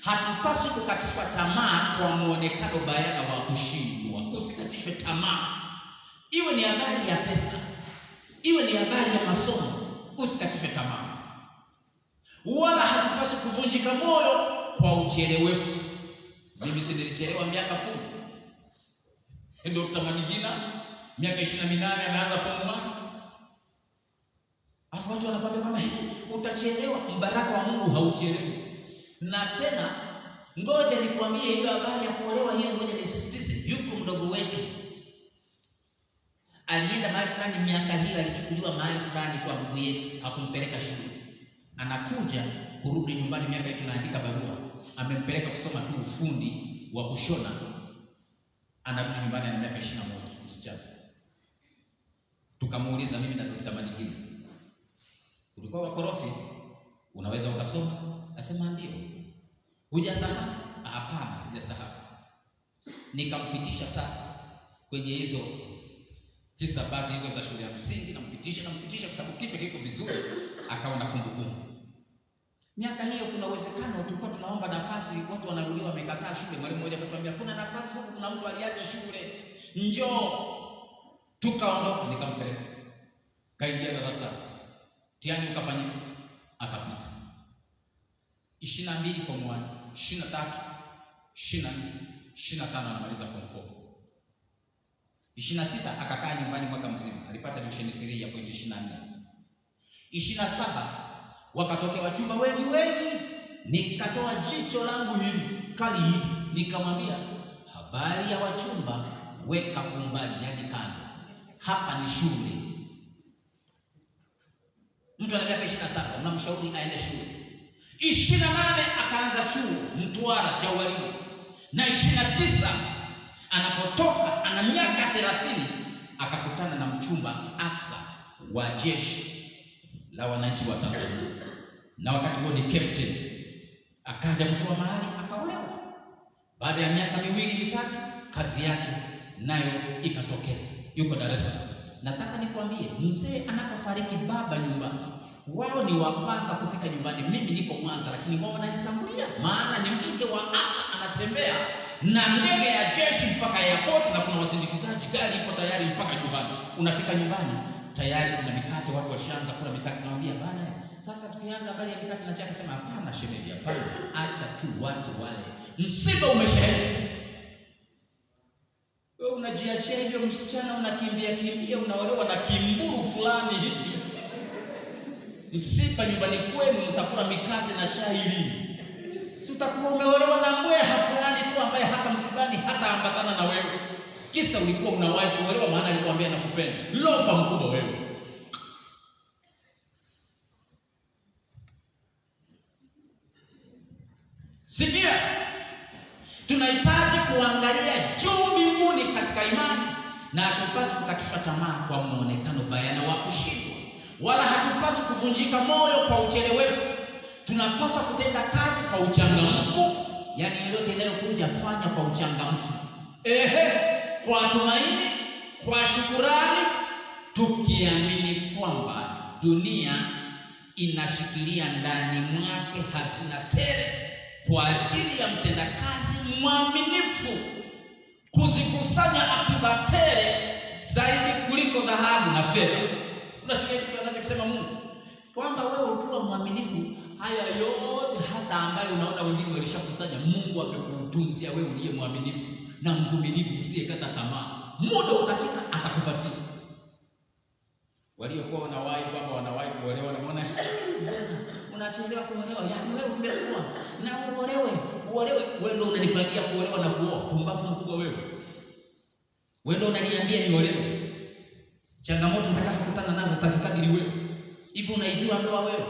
Hatupaswi kukatishwa tamaa kwa muonekano bayana wa kushindwa. Usikatishwe tamaa. Iwe ni habari ya pesa, iwe ni habari ya masomo, usikatishwe tamaa. Wala hatupaswi kuvunjika moyo kwa uchelewefu. Mimi nilichelewa miaka 10. Dr. Manigina miaka 28 anaanza form 1. Afu watu wanakwambia kama utachelewa. Mbaraka wa Mungu hauchelewi. Na tena ngoja nikwambie hiyo habari ya kuolewa hiyo, ngoja nisisitize. Yuko mdogo wetu alienda mahali fulani miaka hiyo, alichukuliwa mahali fulani kwa ndugu yetu, hakumpeleka shule. Anakuja kurudi nyumbani miaka yetu, naandika barua, amempeleka kusoma tu ufundi wa kushona. Anarudi nyumbani ana miaka 21, msichana. Tukamuuliza mimi na Dr. Manigina, ulikuwa wakorofi, unaweza ukasoma? Asema ndio. Hujasahau? Hapana, sijasahau. Nikampitisha sasa kwenye hizo hisabati hizo za shule ya msingi, nampitisha kwa sababu kitu kiko vizuri, akawa na kumbukumbu. Miaka hiyo kuna uwezekano tulikuwa tunaomba nafasi, watu wanarudia wamekataa shule. Mwalimu mmoja akatuambia kuna nafasi huko, kuna mtu aliacha shule, njoo. Tukaondoka, nikampeleka. Kaingia darasa. Mtihani ukafanyika, akapita. 22 form 1, 23, 24, 25 anamaliza form 4. 26 akakaa nyumbani mwaka mzima, alipata division 3 ya point 24. 27 wakatokea wachumba wengi. Nikatoa jicho langu hili kali hili, nikamwambia habari ya wachumba weka kumbali, yani kando, hapa ni shule. Mtu ana miaka 27 unamshauri aende shule. 28 akaanza chuo Mtwara cha ualimu, na 29 anapotoka ana miaka 30 akakutana na mchumba afisa wa jeshi la wananchi wa Tanzania, na wakati huo ni captain. Akaja kutoa mahali akaolewa. Baada ya miaka 2-3 kazi yake nayo ikatokeza, yuko Dar es Salaam. Nataka nikwambie, mzee anapofariki baba nyumbani, wao ni wa kwanza kufika nyumbani. Mimi niko Mwanza, lakini wao wanajitambulia, maana ni mke wa afisa anatembea na ndege ya jeshi mpaka airport, na kuna wasindikizaji, gari iko tayari mpaka nyumbani. Unafika nyumbani tayari kuna mikate, watu walishaanza kula mikate. Naambia bana, sasa tukianza habari ya mikate na chai, sema hapana shemeji, hapana, acha tu watu wale, msiba umeshaenda. Wewe unajiachia hivyo, msichana unakimbia unaolewa na kimburu fulani hivi. Msiba nyumbani kwenu mtakula mikate na chai lini? Si utakuwa umeolewa na mbweha fulani tu ambaye hata msibani hata ambatana na wewe. Kisa ulikuwa unawahi kuolewa, maana alikwambia nakupenda. Lofa mkubwa wewe. Sikia, tunahitaji kuangalia juu mbinguni katika imani, na hatupaswi kukatishwa tamaa kwa muonekano bayana wa kushindwa, wala hatupaswi kuvunjika moyo kwa uchelewefu. Tunapaswa kutenda kazi kwa uchangamfu, yani yote inayokuja fanya kwa uchangamfu. Kwa tumaini, kwa shukurani, tukiamini kwamba dunia inashikilia ndani mwake hazina tele kwa ajili ya mtendakazi mwaminifu kuzikusanya akiba tele zaidi kuliko dhahabu na fedha. Unasikia kitu anachosema Mungu? Kwamba wewe ukiwa mwaminifu, haya yote hata ambayo unaona wengine walishakusanya, Mungu amekutunzia wewe uliye mwaminifu na mvumilivu usiyekata tamaa. Muda utafika atakupatia. Waliokuwa wanawahi kwamba wanawahi kuolewa, wanaona unachelewa kuolewa, yaani wewe umekuwa na uolewe. Wewe ndio unanipangia kuolewa na kuoa. Pumbafu mkubwa wewe. Wewe ndio unaniambia niolewe. Changamoto nitakazokutana nazo utazikabili wewe. Hivi unaijua ndoa wewe?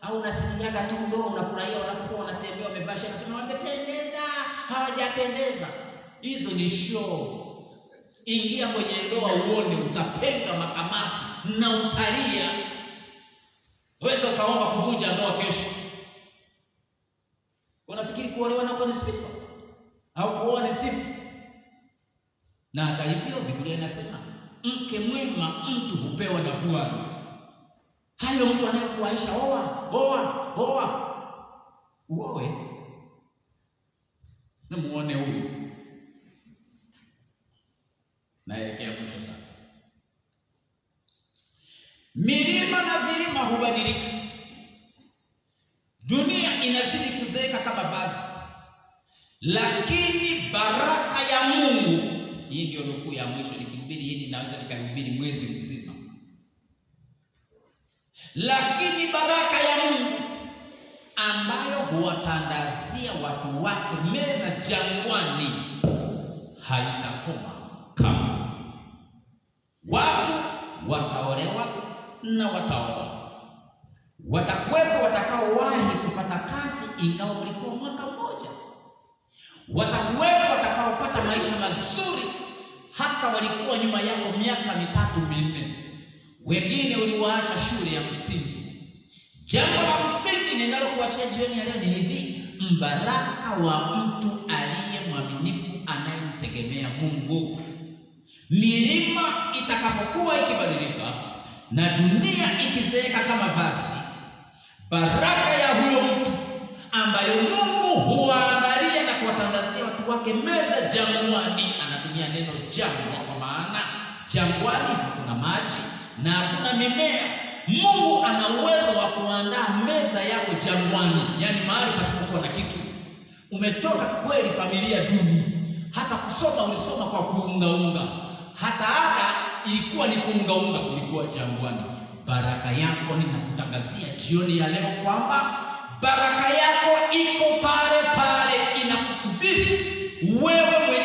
Au unasikiaga tu ndoa unafurahia wanapokuwa wanatembea wamevaa shati nasema wamependeza, hawajapendeza? Hizo ni show. Ingia kwenye ndoa uone, utapenga makamasi na utalia. Weza ukaomba kuvunja ndoa kesho. Unafikiri kuolewa nako ni sifa? Au kuoa ni sifa? Na hata hivyo Biblia inasema mke mwema mtu hupewa na Bwana. Hayo mtu anayekuaisha oa. uoe na muone huyu. Naelekea mwisho sasa. Milima na vilima hubadilika, dunia inazidi kuzeeka kama vazi, lakini baraka ya Mungu, hii ndio nukuu ya mwisho. Nikihubiri hili naweza nikahubiri mwezi mzima. Lakini baraka ya Mungu ambayo huwatandazia watu wake meza jangwani haitakoma kamwe. Watu wataolewa na wataoa. Watakuwepo watakaowahi kupata kazi ingawa ulikuwa mwaka mmoja. Watakuwepo watakaopata maisha mazuri hata walikuwa nyuma yako miaka 3-4. Wengine uliwaacha shule ya msingi. Jambo la msingi ninalokuachia jioni ya leo ni hivi: mbaraka wa mtu aliye mwaminifu anayemtegemea Mungu. Milima itakapokuwa ikibadilika na dunia ikizeeka kama vazi, baraka ya huyo mtu ambayo Mungu huwaandalia na kuwatandazia watu wake meza jangwani. Anatumia neno jangwa kwa maana jangwani hakuna maji na hakuna mimea. Mungu ana uwezo wa kuandaa meza yako jangwani, yani mahali pasipokuwa na kitu. Umetoka kweli familia duni, hata kusoma ulisoma kwa kuungaunga, hata ada ilikuwa ni kuungaunga, ulikuwa jangwani. Baraka yako ninakutangazia jioni ya leo kwamba baraka yako iko pale pale inakusubiri wewe.